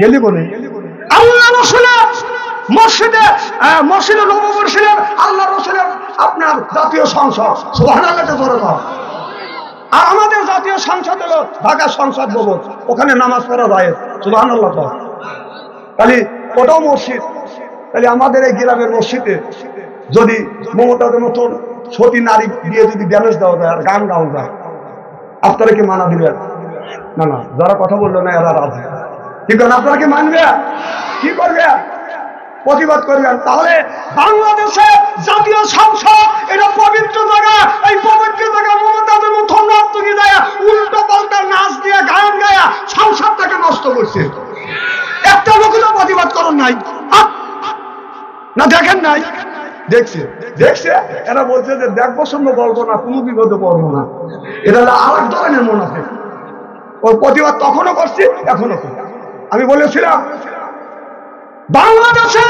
গেলি বলে আল্লাহ রসুলের মসজিদে, মসজিদে নববী ছিলেন আল্লাহ রসুলের আপনার জাতীয় সংসদ। সুবহানাল্লাহ জোরে বল। আর আমাদের জাতীয় সংসদ হলো ঢাকা সংসদ ভবন, ওখানে নামাজ পড়া যায়। সুবহানাল্লাহ। তাহলে ওটাও মসজিদ। তাহলে আমাদের এই গ্রামের মসজিদে যদি মমতাদের মতন সতী নারী দিয়ে যদি ড্যামেজ দেওয়া যায় আর গান গাওয়া যায়, আপনারা কি মানা দিবেন? না না, যারা কথা বললো না এরা রাজি। ঠিক আছে, আপনারা কি মানবে? কি করবে? প্রতিবাদ করবেন। তাহলে বাংলাদেশে জাতীয় সংসদ এটা পবিত্র জায়গা, এই পবিত্র জায়গা মমতাদের মতন নর্তকী দেয় উল্টো পাল্টা নাচ দিয়ে গান গায়া সংসদটাকে নষ্ট করছে। একটা লোকেরও প্রতিবাদ করুন নাই না, দেখেন নাই? দেখছে দেখছে, এরা বলছে যে দেখবো শুনবো, বলবো না, কোনো বিপদে পড়বো না। এটা হলো আরেক ধরনের মুনাফিক। ওর প্রতিবাদ তখনও করছি, এখনো করছি। আমি বলেছিলাম বাংলাদেশে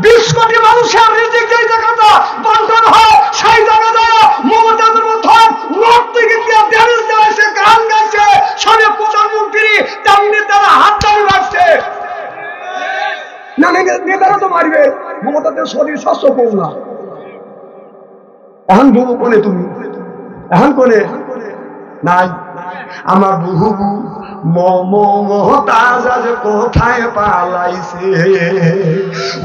20 কোটি মানুষের রিজিক যেই জায়গাটা বন্টন হয়, সেই জায়গাটা মমতাদের মতন নর্তকী দিয়ে ড্যামেজ দেওয়াছে, গান গাইছে, সবে প্রধানমন্ত্রী তেমনি তারা হাত দাবি মারছে। না নেতারা তো মারবে, মমতাদের শরীর স্বাস্থ্য কম না। এখন বহু কোনে তুমি, এখন কোনে নাই আমার বহু মমতাজ কোথায় পালাইছে,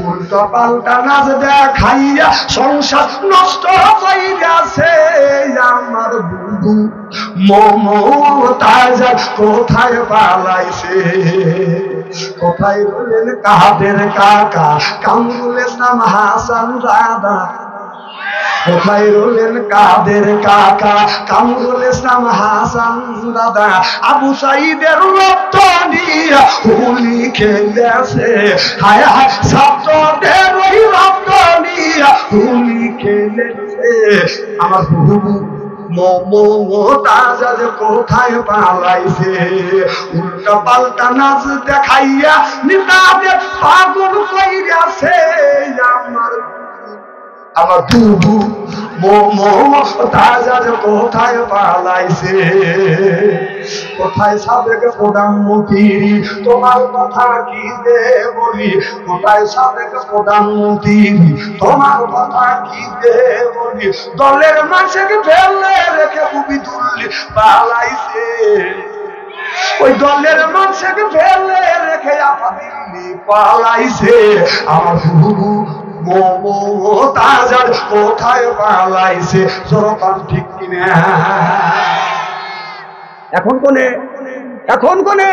উল্টো পাল্টা নাচ দেখাইয়া সংসার নষ্ট হইয়াছে। আমার বহু মমতাজ কোথায় পালাইছে, কোথায় রইলেন কাদের কাকা কামরুল ইসলাম হাসান দাদা, কোথায় রইলেন কাদের কাকা কামরুল ইসলাম হাসান দাদা, আবু সাইদের রক্ত নিয়ে হোলি খেলেছে, হায় হায় ছাত্রদের ওই রক্ত নিয়ে হোলি খেলেছে। আমার বহু মমতাজ কোথায় পালাইছে, উল্টা পাল্টা নাচ দেখাইয়া নেতাদের পাগল কইরাছে। আমার বুবু মমতাজ কোথায় পালাইছে। কোথায় সাবেক প্রধানমন্ত্রী, তোমার কথা কি যে বলি, কোথায় সাবেক প্রধানমন্ত্রী, তোমার কথা কি যে বলি, দলের মানুষকে ফেলে রেখে বুবি তুললি পালাইছে, ওই দলের মানুষকে ফেলে রেখে আপা দিল্লি পালাইছে, আমার গুরু মমতাজার কোথায় পালাইছে, সরকার ঠিক কিনা? এখন কোনে, এখন কোনে?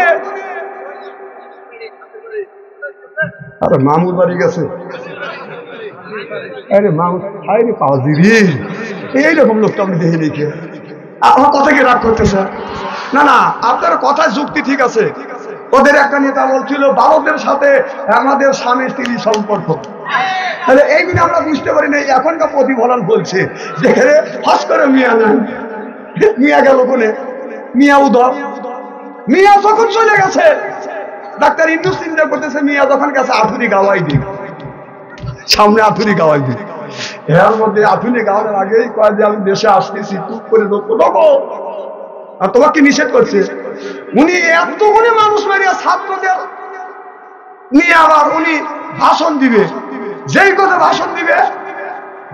আরে মামুর বাড়ি গেছে, আরে মামু হাইরে পাওয়াজি রে, এইরকম লোকটা আমি দেখি দেখি। আমার কথা কি রাগ করতেছে? না না, আপনার কথায় যুক্তি ঠিক আছে। ওদের একটা নেতা বলছিল বালকদের সাথে আমাদের স্বামী স্ত্রী সম্পর্ক, তাহলে এইগুলো আমরা বুঝতে পারি না। এখনকার প্রতিফলন বলছে যেখানে হস করে মিয়া না, মিয়া গেল কোনে? মিয়া উদর, মিয়া যখন চলে গেছে, ডাক্তার ইন্দু চিন্তা করতেছে মিয়া যখন গেছে আধুনিক গাওয়াই দিন, সামনে আধুনিক গাওয়াই দিন। এর মধ্যে আধুনিক গাওয়ার আগেই কয় যে আমি দেশে আসতেছি, টুক করে ঢোকো। আর তোমাকে নিষেধ করছে। উনি এতগুলি মানুষ মারিয়া ছাত্রদের নিয়ে আবার উনি ভাষণ দিবে, যেই কথা ভাষণ দিবে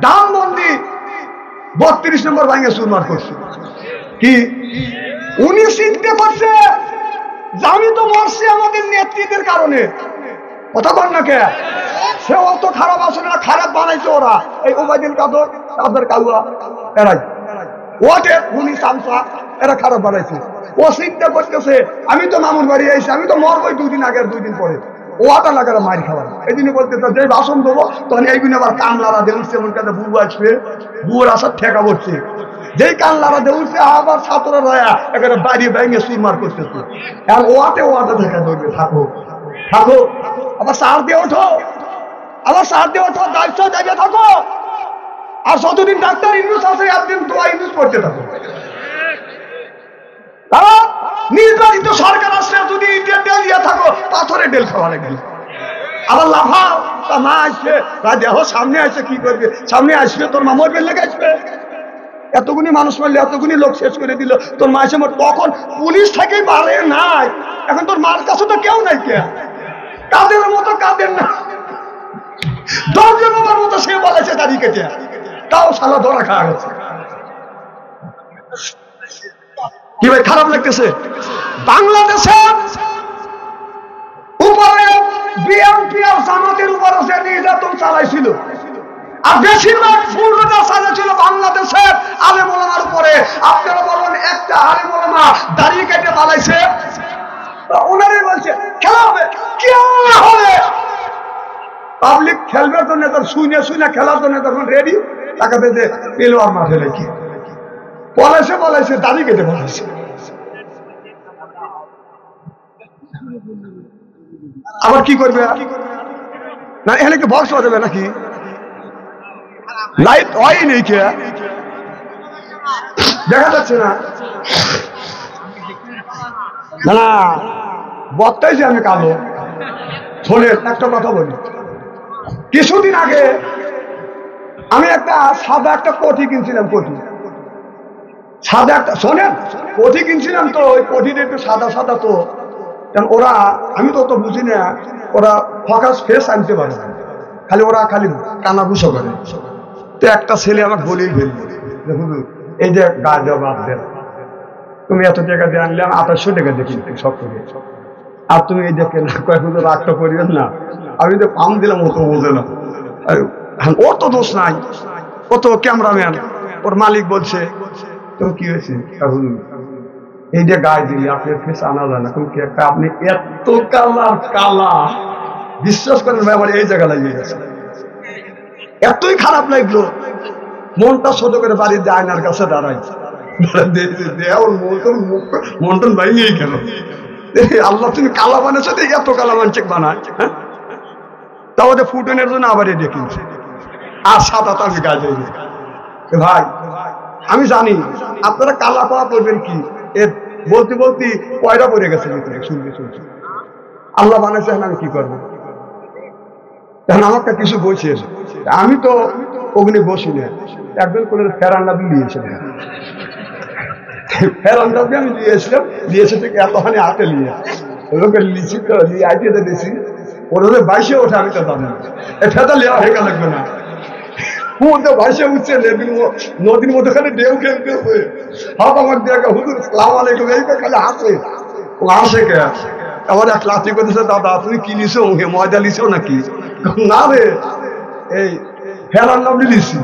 ডানবন্দি 32 নম্বর ভাঙে চুরমার করছে। কি উনি চিন্তা করছে যে আমি তো মরছি আমাদের নেতৃত্বের কারণে, কথা বল না কে? সে অত খারাপ আসলে না, খারাপ বানাইছে ওরা, এই ওবায়দুল কাদের, কাদের কালুয়া, এরাই ওদের উনি চামচা, এরা খারাপ বানাইছে। ও চিন্তা করতেছে আমি তো মামুর বাড়ি আইছি, আমি তো মরবই 2 দিন আগে আর 2 দিন পরে, ওটা লাগার মার খাবার। এই দিনে বলতেছে যে ভাষণ দেবো তখন এইগুলো আবার কামলারা দেউছে, ওর কাছে বুবু আসবে, বুয়ার আসার ঠেকা পড়ছে, যেই কামলারা দেউছে আবার ছাত্ররা এখানে বাইরে ভেঙে চুরমার করতেছে। আর ওয়াতে দেখা ধরবে, থাকো থাকো, আবার সার দিয়ে ওঠো, আবার সার দিয়ে ওঠো, দায়িত্ব জায়গায় থাকো। আর যতদিন ডাক্তার ইউনুস আছে একদিন দোয়া ইউনুস করতে থাকো। নির্বাচিত সরকার আসলে যদি ইন্ডিয়া ডেল দিয়ে থাকো, পাথরে ডেল খাওয়া লাগবে। আবার লাফাও, তা মা আসবে, দেহ সামনে আসবে, কি করবে? সামনে আসবে, তোর মা মরবে লেগে আসবে। এতগুনি মানুষ মারলে, এতগুনি লোক শেষ করে দিল, তোর মা এসে তখন পুলিশ থেকেই বাড়ে নাই। এখন তোর মার কাছে তো কেউ নাই, কে কাদের মতো কাদের না, 10 জন বাবার মতো সে বলেছে দাড়ি কেটে, তাও সালা ধরা খাওয়া গেছে। কি ভাই খারাপ লাগতেছে? বাংলাদেশে উপরে বিএনপি আর জামাতের উপরে যে নির্যাতন চালাইছিল, আর বেশিরভাগ ফুলটা চালাইছিল বাংলাদেশের আলেম ওলামার উপরে। আপনারা বলেন একটা আলেম ওলামা দাড়ি কেটে পালাইছে, ওনারাই বলছে খেলা হবে, কি হবে? পাবলিক খেলবার জন্য শুনে শুনে খেলার জন্য তখন রেডি, তাকাতে যে পেলোয়ার মাঠে রেখে পলাইছে দাড়ি কেটে পলাইছে। আবার কি করবে না? এখানে কি বক্স হয়ে যাবে নাকি? লাইট হয় নেই, কে দেখা যাচ্ছে না? না বক্তাইছি আমি কালো। শোনেন একটা কথা বলি, কিছুদিন আগে আমি একটা সাদা একটা কোটি কিনছিলাম, কোটি সাদা একটা, শোনেন কোটি কিনছিলাম, তো ওই কোটিটা একটু সাদা সাদা, তো ওরা আমি তো অত বুঝি না, ওরা ফকাস ফেস আনতে পারে না, খালি ওরা খালি কানা ঘুষো করে। তো একটা ছেলে আমাকে বলেই ফেলল, দেখুন এই যে গাঁজা বাদ দেন, তুমি এত টাকা দিয়ে আনলাম, 2800 টাকা দিয়ে কিনতে সব করে, আর তুমি এই দেখে না কয়েক রাগটা করিবেন না, আমি তো পাম দিলাম, ও তো বোঝে না। ওর তো দোষ নাই, ও তো ক্যামেরাম্যান, ওর মালিক বলছে তো কি হয়েছে, এই যে গায়ে দিলি আপনার ফেস আনা যায় না, কি একটা আপনি এত কালা, বিশ্বাস করেন ভাই আমার এই জায়গা লাগিয়ে গেছে। এতই খারাপ লাগলো, মনটা ছোট করে বাড়ির আয়নার কাছে দাঁড়াই, মন্টন ভাই এই কেন আল্লাহ তুমি কালা বানাচ্ছ, এত কালা মানছে বানায়, হ্যাঁ তাহলে ফুটনের জন্য আবার এ কিনছে, আর সাদা তো আমি গায়ে দিই ভাই। আমি জানি আপনারা কালা পাওয়া করবেন কি, এর বলতে বলতে পয়রা পড়ে গেছে ভিতরে, শুনতে শুনতে আল্লাহ বানাইছে, আমি কি করবো? তখন আমাকে কিছু বলছে, আমি তো অগ্নি বসি না, একজন কোন ফেরান্না দিয়েছে, ফেরান নবী আমি নিয়ে এসলাম, নিয়ে এসে থেকে এতখানি হাতে নিয়ে ওকে লিচি তো নিয়ে আইটিতে দিয়েছি, ওদের বাইশে ওঠে আমি তো জানি ফেতা লেওয়া হয়ে লাগবে না, ভাইসে উঠছে নদীর মধ্যে খালি ঢেউ খেলতেছে, হাত আমার দিয়ে হুজুর সালাম আলাইকুম এই খালি হাসে, ও আসে কে আমার এক লাঠি করতেছে, দাদা তুমি কি লিছো ময়দা লিছো নাকি? না রে এই ফেরান নামলি লিছি।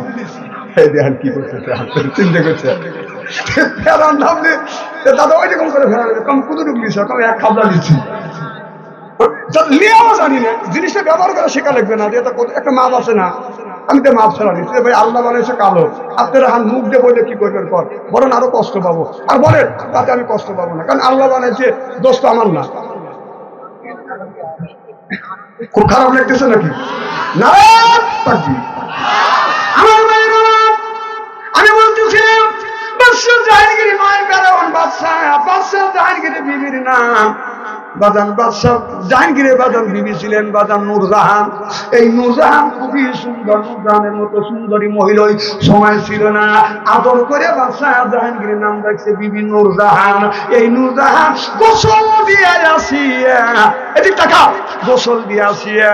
দেখেন কি করতেছে, চিন্তা করছে ফেরান নামলি, দাদা ওই রকম করে ফেরান কম কুদুরুক লিছ, কম এক খাবলা লিছি, লিয়াও জানি না জিনিসটা ব্যবহার করে শেখা লাগবে না, যে একটা মাপ আছে না, আমি তো মাপ ছাড়া নিচ্ছি ভাই, আল্লাহ বানাইছে কালো, আপনারা হান মুখ দিয়ে বললে কি করবেন পর, বরং আরো কষ্ট পাবো, আর বলেন তাতে আমি কষ্ট পাবো না, কারণ আল্লাহ বানাইছে, দোষ তো আমার না। খুব খারাপ লাগতেছে নাকি? না আমার আমি বলতেছিলাম বাদশাহ জাহাঙ্গীর মায়ের বেড়ান বাদশাহ জাহাঙ্গীর বিবির নাম বাজান, বাদশাহ জাহাঙ্গীরের বাজান বিবি ছিলেন বাজান নূরজাহান। এই নূরজাহান খুবই সুন্দর, নূরজাহানের মতো সুন্দরী মহিলা ওই সময় ছিল না, আদর করে বাদশাহ জাহাঙ্গীরের নাম রাখছে বিবি নূরজাহান। এই নূরজাহান গোসল দিয়ে আসিয়া, এদিক টাকা গোসল দিয়ে আসিয়া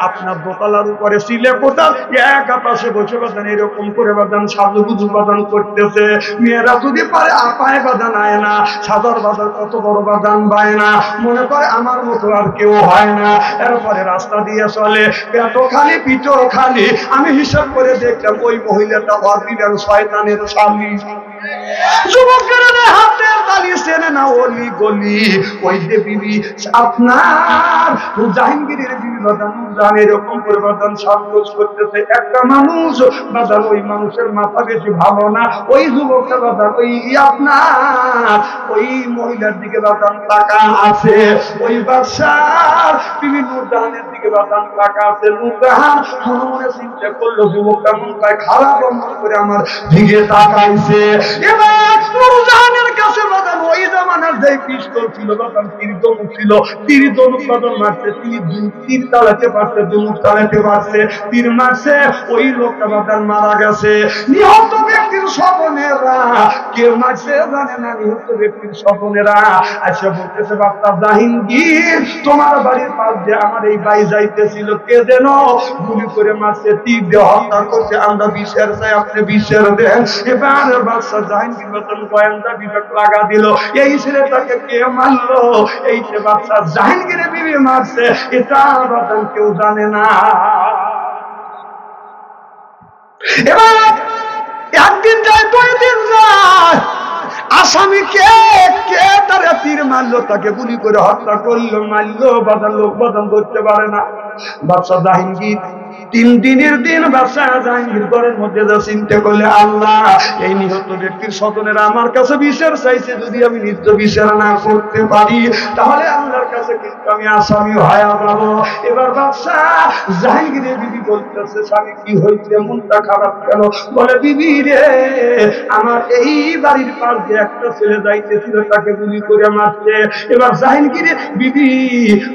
আপনার দোতলার উপরে সিলে কোটার এক পাশে বসে বাজান এরকম করে বাজান সাজুগুজু বাজান করতেছে। মেয়েরা যদি পারে আপায় বাজান আয় না, সাদর বাজার কত বড় বাজান বায় না, মনে করে আমার মতো আর কেউ হয় না। এরপরে রাস্তা দিয়ে চলে, পেটও খালি পিঠও খালি। আমি হিসাব করে দেখলাম ওই মহিলাটা অরিজিনাল শয়তানের স্বামী। যুবকের হাতের তালি চেনে না অলি গলি, ওই যে বিবি আপনার জাহাঙ্গীরের বিবি বাদান জান এরকম পরিবর্তন সাজগোজ করতেছে। একটা মানুষ বাদান, ওই মানুষের মাথা বেশি ভালো না, ওই যুবকটা বাদান ওই আপনার ওই মহিলার দিকে বাদান টাকা আছে, ওই বাদশার বিবি নূরজাহানের দিকে বাদান টাকা আছে। নূরজাহান মনে মনে চিন্তা করলো যুবকটা মন পায় খারাপ মন করে আমার দিকে তাকাইছে। এবার নূরজাহানের কাছে বাদান ওই জামানার যে পিস্তল ছিল বাদান, তীর ধনুক ছিল, তীর ধনুক বাদান মারছে, তীর চালাতে পারছে, ধনুক চালাতে পারছে, তীর মারছে, ওই লোকটা বাদান মারা গেছে। নিহত ব্যক্তির স্বজনেরা কেউ মারছে জানে না, নিহত ব্যক্তির স্বজনেরা আচ্ছা বলতেছে বাপ্পা জাহাঙ্গীর তোমার বাড়ির পাশ দিয়ে আমার এই ভাই যাইতেছিল, কে যেন গুলি করে মারছে, তীর দিয়ে হত্যা করছে, আমরা বিচার চাই, আপনি বিচার দেন। এবার বাদশাহ জাহাঙ্গীর মতন গোয়েন্দা বিভাগ লাগা দিল, এই ছেলেটাকে কে মারলো, এই যে বাদশাহ জাহাঙ্গীরের বিবি মারছে, এটা বাদশাহ কেউ জানে না। এবার একদিন যায়, দুই দিন যায়, আসামি কে কে তারা তীর মারলো, তাকে গুলি করে হত্যা করলো, মারলো, বাদশাহ লোক বাদন করতে পারে না। বাদশাহ জাহাঙ্গীর 3 দিনের দিন বাদশাহ জাহাঙ্গীর ঘরের মধ্যে যা চিন্তা করলে, আল্লাহ এই নিহত ব্যক্তির স্বজনের আমার কাছে বিচার চাইছে, যদি আমি নিত্য বিচার না করতে পারি তাহলে আল্লাহর কাছে কিন্তু আমি আসামি হয়ে যাব। এবার বাদশাহ জাহাঙ্গীরের বিবি বলতেছে, স্বামী কি হয়েছে, মনটা খারাপ কেন? বলে বিবি রে, আমার এই বাড়ির পাশ দিয়ে একটা ছেলে যাইতেছিল, তাকে গুলি করে মারছে। এবার জাহাঙ্গীরের বিবি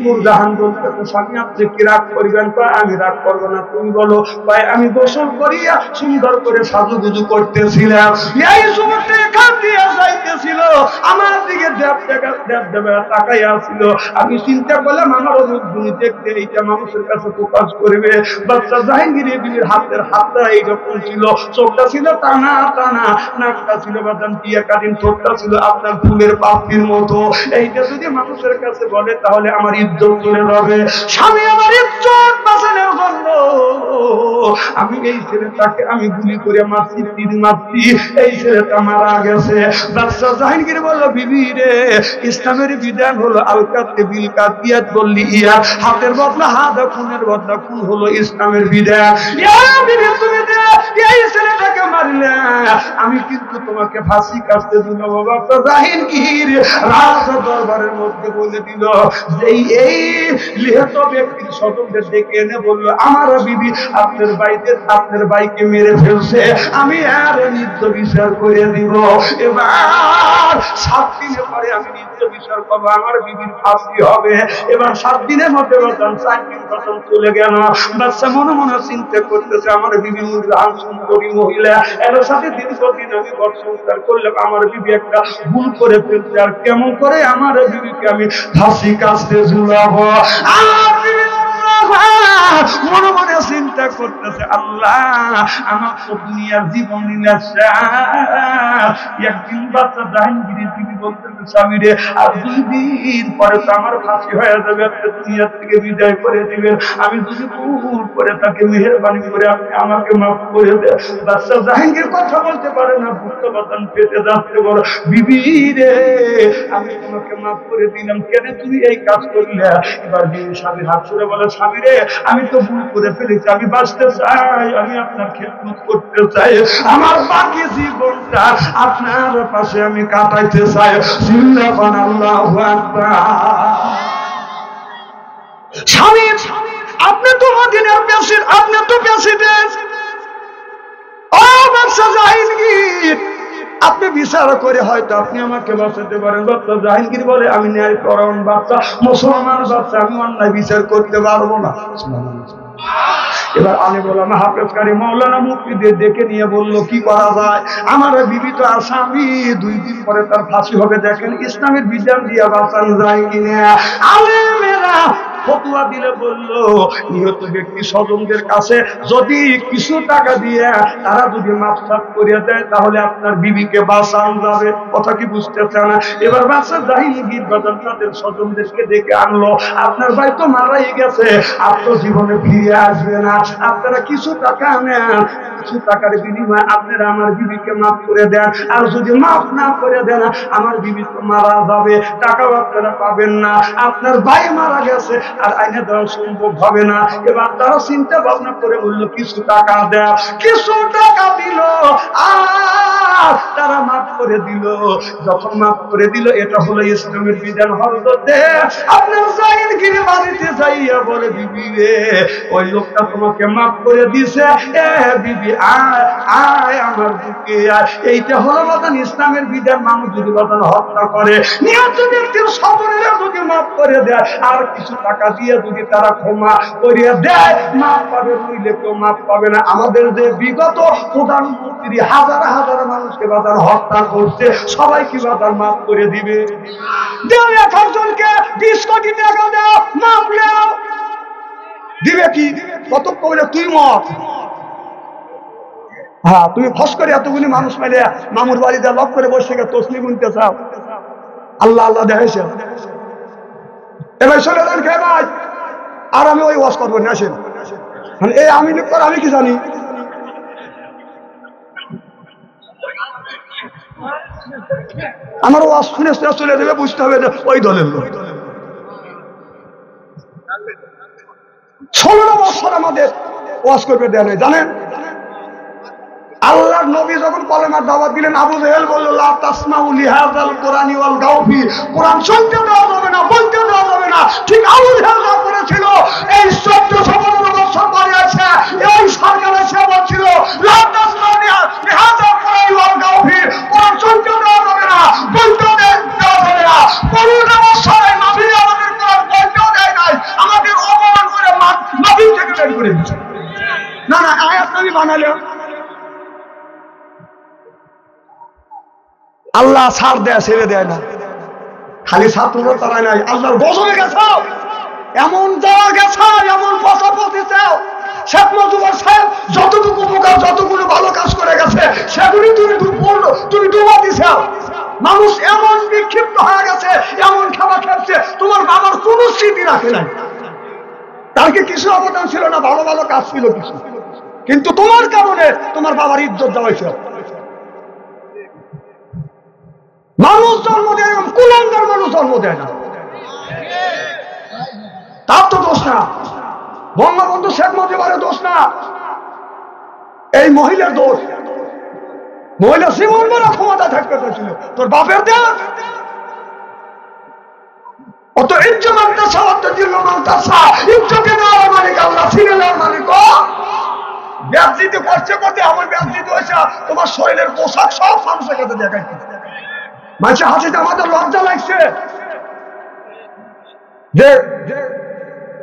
নূরজাহান বলতেছে, স্বামী আপনি কি রাগ করবেন? আমি রাগ করবো না, তুমি বলো। ভাই আমি গোসল করিয়া সুন্দর করে সাজুগুজু করতেছিলাম, এই যুবকটা এখান দিয়ে যাইতেছিল, আমার দিকে তাকাইয়া ছিল, আমি চিন্তা করলাম আমার রূপগুলি দেখতে এইটা মানুষের কাছে প্রকাশ করবে। বাচ্চা জাহাঙ্গীরের বিবির হাতটা এইরকম ছিল, চোখটা ছিল টানা টানা, নাকটা ছিল বাদাম টিয়া কাটিন, ঠোঁটটা ছিল আপনার ফুলের পাপড়ির মতো। এইটা যদি মানুষের কাছে বলে তাহলে আমার ইজ্জত চলে যাবে। স্বামী আমার ইজ্জত বাঁচানোর জন্য আমি এই ছেলেটাকে আমি গুলি করে মারছি, তীর মারছি, এই ছেলেটা মারা গেছে। বাদশাহ জাহাঙ্গীর বলল, বিবি রে, ইসলামের বিধান হলো আলকাতে বিল কাতিয়াত বললি ইয়া, হাতের বদলা হাত, খুনের বদলা খুন হলো ইসলামের বিধান। বিবি তুমি এই ছেলেটাকে মারলে আমি কিন্তু তোমাকে ফাঁসি কাটতে দিল। বাদশাহ জাহাঙ্গীর রাজ দরবারের মধ্যে বলে দিল যে এই নিহত ব্যক্তির স্বজনদের ডেকে এনে বলল, আমার বিবি আপনার ভাইকে মেরে ফেলছে, আমি আর নিত্য বিচার করে দিব। এবার 7 দিনের পরে আমি নিত্য বিচার করবো, আমার বিবির ফাঁসি হবে। এবার 7 দিনের মধ্যে বাদান 4 দিন বাদান চলে গেল। বাচ্চা মনে মনে চিন্তা করতেছে, আমার বিবি নূরজাহান সুন্দরী মহিলা, এর সাথে দীর্ঘদিন আমি ঘর সংসার করলাম, আমার বিবি একটা ভুল করে ফেলছে, আর কেমন করে আমার বিবিকে আমি ফাঁসি কাস্তে ঝুলাবো। আমার বিবি মনে মনে চিন্তা করতেছে, আল্লাহ আমার তো দুনিয়ার জীবন একদিন বাচ্চা জাহাঙ্গীরের বিবি বলতেছে, স্বামী রে আর 2 দিন পরে তো আমার ফাঁসি হয়ে যাবে, আপনি দুনিয়ার থেকে বিদায় করে দিবেন, আমি যদি ভুল করে তাকে মেহেরবানি করে আপনি আমাকে মাফ করে দেন। বাচ্চা জাহাঙ্গীর কথা বলতে পারে না, বুঝতে বাতান পেতে যাচ্ছে, বলো বিবি রে আমি তোমাকে মাফ করে দিলাম, কেন তুমি এই কাজ করলে? এবার বিবি স্বামীর হাত ছুড়ে বলে, স্বামী রে আমি তো ভুল করে ফেলেছি, আমি বাঁচতে চাই, আমি আপনার খেদমত করতে চাই, আমার বাকি জীবনটা আপনার পাশে আমি কাটাইতে চাই। আল্লাহু আকবার। স্বামী আপনি তো মদিনার প্রেসিডেন্ট, আপনি তো প্রেসিডেন্ট, ও বাদশা জাহাঙ্গীর আপনি বিচার করে হয়তো আপনি আমাকে বাঁচাতে পারেন। বাদশা জাহাঙ্গীর বলে, আমি ন্যায় পরায়ণ বাচ্চা, মুসলমান বাচ্চা, আমি অন্যায় বিচার করতে পারবো না। এবার আমি বললাম হাফেজকারী মাওলানা মুফতিদের ডেকে নিয়ে বললো কি করা যায়, আমার বিবি তো আসামি, 2 দিন পরে তার ফাঁসি হবে, দেখেন ইসলামের বিধান দিয়ে বাঁচানো যায় কিনা। আলেমেরা ফতোয়া দিলে বলল, নিহত ব্যক্তি স্বজনদের কাছে যদি কিছু টাকা দিয়ে তারা যদি মাফ করিয়ে দেয় তাহলে আপনার বিবিকে বাঁচানো যাবে। কথা কি বুঝতেছে না? এবার বাদশা জাহাঙ্গীর বাজার তাদের স্বজনদেরকে ডেকে আনলো, আপনার ভাই তো মারাই গেছে, আর তো জীবনে ফিরে আসবে না, আপনারা কিছু টাকা নেন, কিছু টাকার বিনিময়ে আপনারা আমার বিবিকে মাফ করে দেন, আর যদি মাফ না করে দেন আমার বিবি তো মারা যাবে, টাকাও আপনারা পাবেন না, আপনার ভাই মারা গেছে আর আইনে দেওয়া সম্ভব হবে না। এবার তারা চিন্তা ভাবনা করে বললো কিছু টাকা দেয়, কিছু টাকা দিল আর তারা মাফ করে দিল। যখন মাফ করে দিল, এটা হলো ইসলামের বিধান। হযরতে আপনার জাহিরগিরি বাড়িতে যাইয়া বলে, বিবি রে ওই লোকটা তোমাকে মাফ করে দিছে, এ বিবি আয় আয় আমার বুকে আয়। এইটা হলো বাদান ইসলামের বিধান। মানুষ যদি বাদান হত্যা করে, নিহত ব্যক্তির স্বজনেরা যদি মাফ করে দেয় আর কিছু টাকা দিয়ে যদি তারা ক্ষমা করিয়ে দেয়, মাফ পাবে, নইলে কেউ মাফ পাবে না। আমাদের যে বিগত প্রধানমন্ত্রী হাজার হাজার মানুষকে বাদান হত্যা করছে, সবাই কি বাদান মাফ করে দিবে? দেও, একজনকে 20 কোটি টাকা দাও, মাফ নাও, দিবে কি? কত কইলে তুই মত, হ্যাঁ তুমি ফস করে এতগুলি মানুষ মেলে মামুর বাড়িতে লক করে বসে থেকে তসলি গুনতে চাও, আল্লাহ আল্লাহ দেখেছে। এবার চলে যান খেয়ে ভাই, আর আমি ওই ওয়াজ করবো না, আসেন। এই আমি আমি কি জানি, আমার ওয়াজ শুনে চলে যাবে, বুঝতে হবে যে ওই দলের লোক। 16 বছর আমাদের ওয়াজ করবে দেয় নাই, জানেন? আল্লাহর নবী যখন কলেমার দাওয়াত দিলেন, আবু জেহেল বলল, লা তাসমাউ লিহাযাল কুরআনি ওয়াল গাউফি, কোরআন শুনতে দেওয়া যাবে না, বলতে দেওয়া যাবে না। ঠিক আবু জেহেল যা করেছিল, এই 1415 বছর পরে আছে এই সরকার এসে বলছিল, লা তাসমাউ লিহাযাল কুরআনি ওয়াল গাউফি, কোরআন শুনতে দেওয়া যাবে না, বলতে দেওয়া যাবে না। 15 বছরে নবী আমাদের কোরআন বলতেও দেয় নাই, আমাদের অপমান করে নবী থেকে বের করে দিয়েছে। না না, আয়াত নবী বানালো, আল্লাহ ছাড় দেয়, ছেড়ে দেয় না। খালি ছাত্ররা তারাই নাই, আল্লাহর গজবে গেছ, এমন যাওয়া গেছ, এমন পচাপচি চাও। শেখ মুজিবুর সাহেব যতটুকু উপকার, যতগুলো ভালো কাজ করে গেছে, সেগুলি তুমি ডুবা দিছাও। মানুষ এমন বিক্ষিপ্ত হয়ে গেছে, এমন খাবার খাচ্ছে, তোমার বাবার কোন স্মৃতি রাখে নাই। তার কি কিছু অবদান ছিল না? ভালো ভালো কাজ ছিল কিছু, কিন্তু তোমার কারণে তোমার বাবার ইজ্জত যাওয়াইছে। মানুষ জন্ম দেয়, কুলাঙ্গার মানুষ জন্ম দেয় না, তার তো দোষ না। বঙ্গবন্ধু শেখ মুজিবের দোষ না, এই মহিলার দোষ। মহিলা জীবন বড় ক্ষমতা থাকতে চাইছিল, তোর বাপের দেশ অত ইজ্জত মানতেছে, অত দিল মানতেছে, ইজ্জতে নেওয়ার মালিক আল্লাহ, ছিনে নেওয়ার মালিক ব্যাপজিতে করছে করতে আমার ব্যাপজিতে হয়েছে, তোমার শরীরের পোশাক সব মানুষের কাছে দেখাইছে। মানুষের হাসিতে আমাদের লজ্জা লাগছে যে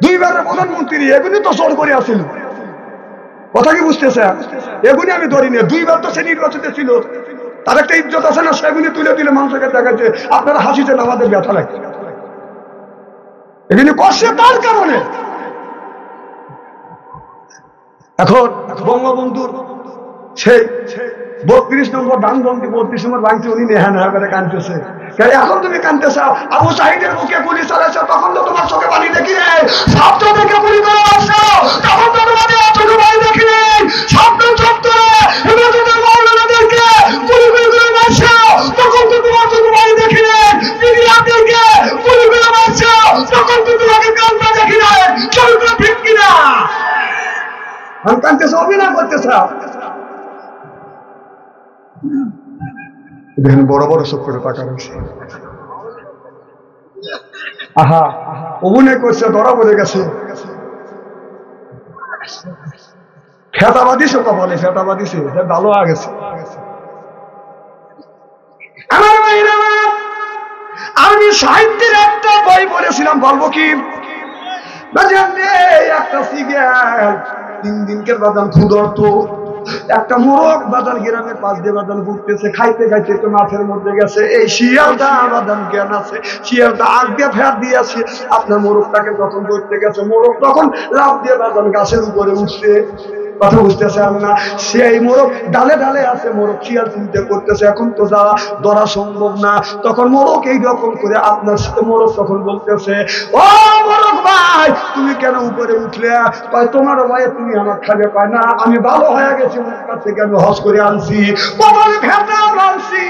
2 বারের প্রধানমন্ত্রী এগুলি তো জোর করে আসছিল, কথা কি বুঝতেছে? এগুলি আমি ধরি না, 2 বার তো সে নির্বাচিত ছিল, তার একটা ইজ্জত আছে না, সেগুলি তুলে তুলে মানুষকে দেখাচ্ছে। আপনারা হাসিছেন, আমাদের ব্যথা লাগে। এগুলি করছে তার কারণে। এখন বঙ্গবন্ধুর সেই 32 নম্বর ডানবন্দি 32 নম্বর ভাঙছে, উনি নেহা নেহা করে কাঁদতেছে। এখন তুমি কাঁদতে চাও, আবু সাহিদের মুখে গুলি চালাইছে, তখন তো তোমার চোখে পানি দেখি নেই। স্বপ্ন দেখে গুলি করে আসছো, তখন তো তোমাদের চোখে পানি দেখি নেই। স্বপ্ন চত্বরে হেফাজতের মাওলানাদেরকে গুলি করে মারছো, তখন তো তোমার চোখে পানি দেখি নেই। মিডিয়াদেরকে গুলি করে মারছো, তখন তো তোমাকে কান্না দেখি নেই। চরিত্র ঠিক কিনা? আমি কাঁদতেছে, অভিনয় করতে চাও। দেখেন বড় বড় চোখ করে টাকা রয়েছে। আহা, অভিনয় করছে, ধরা পড়ে গেছে। খেতাবাদী শোকা বলে, খেতাবাদী সে ভালো হয়ে গেছে। আমার ভাইরা, আমি সাহিত্যের একটা বই পড়েছিলাম, বলবো কি? একটা সিগারেট 3 দিনকের বাদাম ক্ষুধর্ত একটা মোরগ বাদান গ্রামের পাশ দিয়ে বাদান ঘুরতেছে, খাইতে খাইতে তো মাঠের মধ্যে গেছে। এই শিয়ালটা বাদান জ্ঞান আছে, শিয়ালটা আগ দিয়ে ফের দিয়েছে। আপনার মোরগটাকে যখন ধরতে গেছে, মোরগ তখন লাফ দিয়ে বাদান গাছের উপরে উঠছে। কথা বুঝতেছেন না? সেই মোরগ ডালে ডালে আছে, মোরগ শিয়াল চিন্তা করতেছে এখন তো যাওয়া ধরা সম্ভব না। তখন মোরগ এইরকম করে আপনার সাথে মোরগ তখন বলতেছে, ও মোরগ ভাই, তুমি কেন উপরে উঠলে? কয় তোমার ভাই তুমি আমার খাবে। পায় না, আমি ভালো হয়ে গেছি, মক্কা থেকে আমি হজ করে আনছি, আনছি,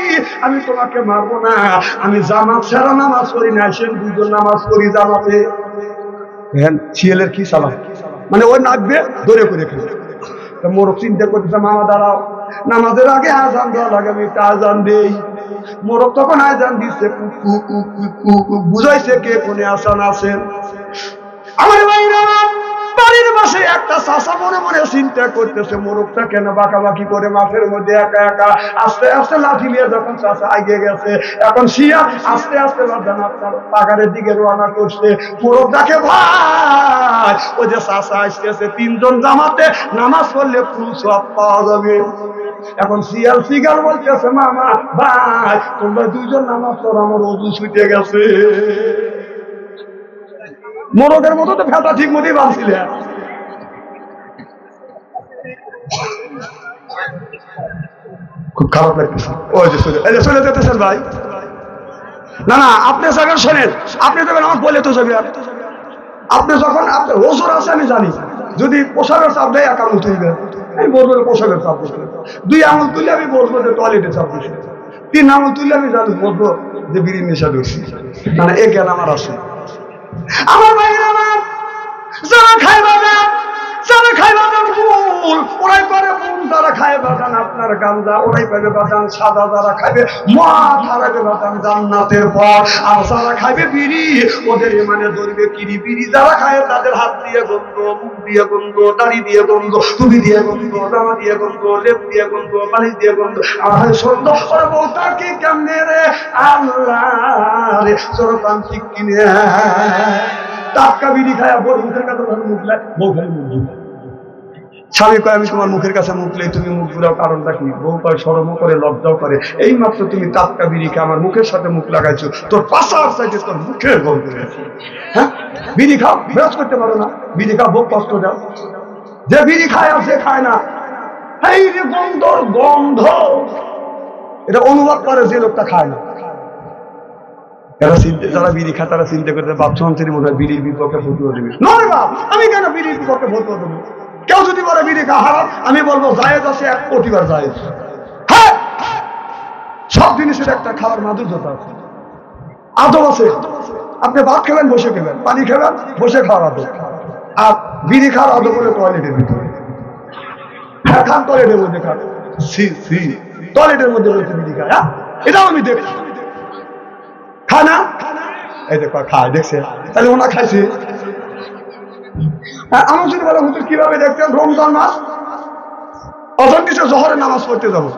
আমি তোমাকে মারবো না। আমি জামাত ছাড়া নামাজ পড়ি না, সে 2 জন নামাজ পড়ি জামাতে। শিয়ালের কি সালাম, মানে ওই নাচবে ধরে করে খেলে। মোরগ চিন্তা করতেছে, মামা দাঁড়াও, নামাজের আগে আজান দেওয়া লাগে, আমি একটা আজান দেই। মোরগ তখন আজান দিচ্ছে, বুঝাইছে কে কোনে আসান আছেন। আমার ভাইরা, বাড়ির পাশে একটা চাষা মনে মনে চিন্তা করতেছে, মোরগটা কেন বাঁকাবাকি করে মাঠের মধ্যে একা একা। আস্তে আস্তে লাঠি নিয়ে যখন চাষা এগিয়ে গেছে, এখন শিয়াল আস্তে আস্তে আপনার পাহাড়ের দিকে রওনা করছে। মোরগটাকে ভাই, ওই যে চাষা আসতেছে, 3 জন জামাতে নামাজ পড়লে ফুল সব পাওয়া যাবে। এখন শিয়াল শিগাল বলতেছে, মামা ভাই, তোমরা 2 জন নামাজ পড়ো, আমার ওযু ছুটে গেছে। মোরগের মতো তো ফেটা ঠিক মতোই বাঁধছিলে। খুব খারাপ লাগতেছে। ওই যে চলে যেতেছেন ভাই। না না, আপনি যখন শোনেন, আপনি দেবেন আমার বলে তো যাবে। আপনি যখন আপনার ওজোর আছে আমি জানি, যদি পোশাকের চাপ দেয় 1 আঙুল তুলবে, আমি বলবো পোশাকের চাপ দিচ্ছে। 2 আঙুল তুললে আমি বলবো যে টয়লেটে চাপ দিচ্ছে। 3 আঙুল তুললে আমি জানি বলবো যে বিড়ি নেশা ধরছি। মানে এ জ্ঞান আমার আছে। আমার ভাইয়ের, আমার যারা খায় বাদাম, যারা খায় বাদাম ফুল, ওরাই করে ফুল। যারা খায় বাদাম আপনার গাঁজা, ওরাই পাবে বাদাম সাদা। যারা খাবে মদ, হারাবে বাদাম জান্নাতের পর। আর যারা খাবে বিড়ি, ওদের মানে ধরবে কিরি বিড়ি। যারা খায় তাদের হাত দিয়ে গন্ধ, মুখ দিয়ে গন্ধ, দাড়ি দিয়ে গন্ধ, টুপি দিয়ে গন্ধ, জামা দিয়ে গন্ধ, লেপ দিয়ে গন্ধ, বালিশ দিয়ে গন্ধ। আর সন্ধ্যা ওরা বউটা কি কেমনে রে আল্লাহ রে, সরতান্ত্রিক কিনে টাটকা বিড়ি খায় বউ মুখের কাছে মুখ লাই, বউ খালি মুখ ধুলায়। স্বামী কয়, আমি তোমার মুখের কাছে মুখ লাই, তুমি মুখ ধুলাও, কারণটা কি? বউ কয়, শরমও করে লজ্জাও করে, এই মাত্র তুমি টাটকা বিড়ি খেয়ে আমার মুখের সাথে মুখ লাগাইছো, তোর পাশার সাইডে তোর মুখের গন্ধ। হ্যাঁ, বিড়ি খাও, ব্রাশ করতে পারো না, বিড়ি খাও, বউ কষ্ট দাও। যে বিড়ি খায় আর সে খায় না, এই যে গন্ধর গন্ধ, এটা অনুবাদ করে যে লোকটা খায় না। যারা বিড়ি খায় তারা চিন্তা করতে, বাথরুম থেকে মনে হয় বিড়ির বিপক্ষে ফতুয়া দেবে। নয় বাপ, আমি কেন বিড়ির বিপক্ষে ফতুয়া দেবো? কেউ যদি বলে বিড়ি খাওয়া হারাম, আমি বলবো জায়েজ আছে, 1 কোটিবার জায়েজ। হ্যাঁ, সব জিনিসের একটা খাওয়ার মাধুর্যতা আছে, আদব আছে। আপনি ভাত খাবেন বসে খাবেন, পানি খাবেন বসে খাওয়ার আদব। আর বিড়ি খাওয়ার আদব হলে টয়লেটের ভিতরে। হ্যাঁ, খান টয়লেটের মধ্যে খান, টয়লেটের মধ্যে রয়েছে বিড়ি খায়। হ্যাঁ, এটাও আমি দেখি। খায় না, এই দেখো খায়, দেখছে, তাহলে ওনা খাইছে। আমার যদি বলে হুজুর কিভাবে দেখছেন, রমজান মাস অজন কিছু জোহরের নামাজ পড়তে যাবো,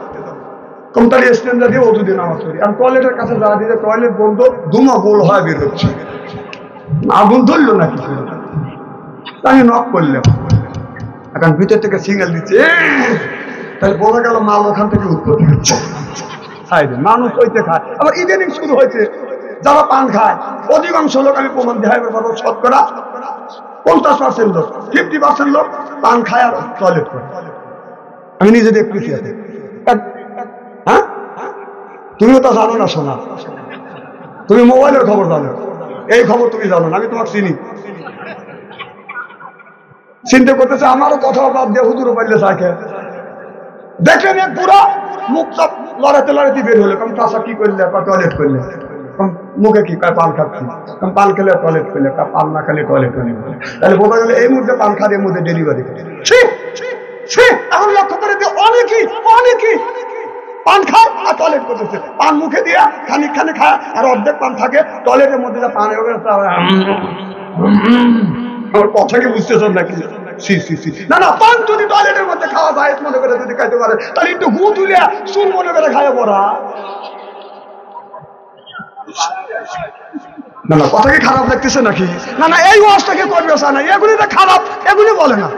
কমতালি স্ট্যান্ডার দিয়ে ওজু দিয়ে নামাজ পড়ি। আমি টয়লেটের কাছে যা দিতে টয়লেট বন্ধ, ধুমা গোল হয় বের হচ্ছে, আগুন ধরলো না কিছু, আমি নক করলাম। এখন ভিতর থেকে সিঙ্গেল দিচ্ছে, তাহলে বোঝা গেল মাল ওখান থেকে উৎপত্তি হচ্ছে। মানুষ হইতে খায়। আবার ইদানিং শুরু হয়েছে যারা পান খায়, অধিকাংশ লোক আমি প্রমাণ দেখাই পারবো, শতকরা 50% লোক, 50% লোক পান খায় আর টয়লেট করে। আমি নিজে দেখতেছি। হ্যাঁ, তুমিও তো জানো না শোনা, তুমি মোবাইলের খবর জানো, এই খবর তুমি জানো না, আমি তোমাকে চিনি। চিন্তা করতেছে আমারও কথা বাদ দিয়ে হুজুরও পাইলে থাকে। দেখলেন এক বুড়া মুখ চাপ লড়াতে লড়াতে বের হলো, কারণ চাষা কি করলে, টয়লেট করলে, মুখে কি পান খাচ্ছি, পান খেলে টয়লেট করলে, পান না খেলে টয়লেট করলে। তাহলে বোঝা গেলে এই মুহূর্তে পান খাওয়ার মধ্যে ডেলিভারি। এখন লক্ষ্য করে দিয়ে অনেকেই পান খায় আর টয়লেট করতেছে, পান মুখে দিয়ে খানিকখানে খায় আর অর্ধেক পান থাকে টয়লেটের মধ্যে, পান আমার কথা কি বুঝতেছেন নাকি? না না, পান যদি টয়লেটের মধ্যে খাওয়া যায় মনে করে যদি খাইতে পারে, তাহলে একটু গু তুলে চুন মনে করে খায় পড়া। না না, কথা কি খারাপ লাগতেছে নাকি? না না, এই ওয়াজটাকে করবে না, এগুলি তো খারাপ, এগুলি বলে না।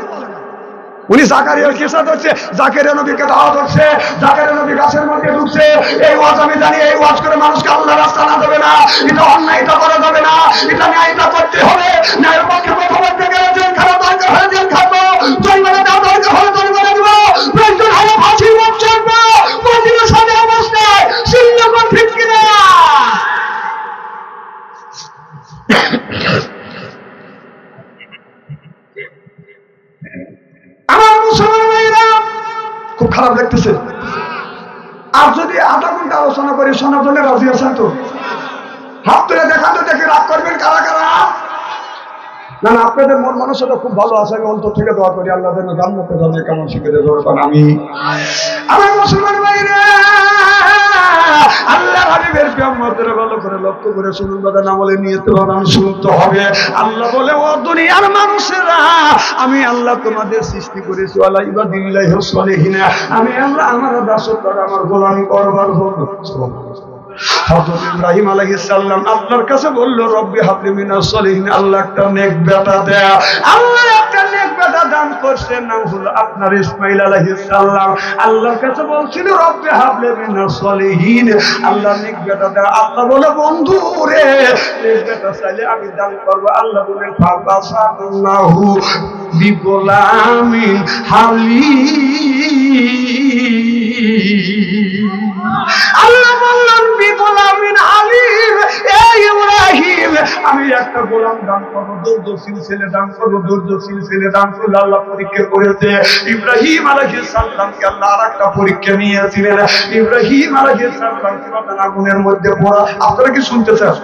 উনি জাকারিয়ার কিসা ধরছে, জাকারিয়া নবীকে দাওয়াত হচ্ছে, জাকারিয়া নবী গাছের মধ্যে ঢুকছে। এই ওয়াজ আমি জানি, এই ওয়াজ করে মানুষকে আল্লাহর রাস্তা না দেবে না, এটা অন্যায়, এটা করা যাবে না, এটা ন্যায়টা করতে হবে। ন্যায়ের পক্ষে কথা বলতে গেলে জেল খারাপ দরকার হলে জেল খাবো, জরিমানা দেওয়া দরকার হলে জরিমানা দিব, প্রয়োজন হলে ফাঁসির মুখ চড়বো, মদিনার সাথে অবস্থায় সিল্লাকন, ঠিক কিনা? আমার মুসলমান ভাইরা, খুব খারাপ লাগতেছে। আর যদি আধা ঘন্টা আলোচনা করি, শোনার জন্য রাজি আছেন তো? হাত তুলে দেখান তো, দেখে রাগ করবেন কারা কারা? না না, আপনাদের মন মানসিকতা খুব ভালো আছে, আমি অন্তর থেকে দোয়া করি আল্লাহ যেন জান্নাতে যাবে কেমন শিখে দেবে। আমি আমার মুসলমান ভাইরা, আল্লাহ হাবিবের প্রেমদের ভালো করে লক্ষ্য করে শুনুন, বাদান আমলে নিয়ত বানান শুনতে হবে। আল্লাহ বলে, ও দুনিয়ার মানুষেরা, আমি আল্লাহ তোমাদের সৃষ্টি করেছি আলা ইবাদিল্লাহি সালিহিনা, আমি আল্লাহ আমার দাসত্ব আমার গোলামি করবার জন্য। হযরত ইব্রাহিম আলাইহিস সালাম আল্লাহর কাছে বলল, রব্বি হাবলি মিনাস সলিহিন, আল্লাহ একটা নেক বেটা দেয়া। আল্লাহ একটা নেক বেটা দান করছেন, নাম হলো আপনার ইসমাঈল আলাইহিস সালাম। আল্লাহর কাছে বলছিল, রব্বি হাবলি মিনাস সলিহিন, আল্লাহ নেক বেটা দেয়া। আল্লাহ বলে, বন্ধু রে, নেক বেটা চাইলে আমি দান করব। আল্লাহ বলেন, ফাবাসাল্লাহু বিগোলামিন হালিম। আল্লাহ বললেন, বিগোলামিন হালিম, এই ইব্রাহিম, আমি একটা গোলাম দান করবো, ধৈর্যশীল ছেলে দান করবো, ধৈর্যশীল ছেলে দান করলে আল্লাহ পরীক্ষা করেছে। ইব্রাহিম আলাইহিস সালামকে আল্লাহ আর একটা পরীক্ষা নিয়েছিলেন। ইব্রাহিম আলাইহিস সালামকে আগুনের মধ্যে পোড়া, আপনারা কি শুনতেছেন?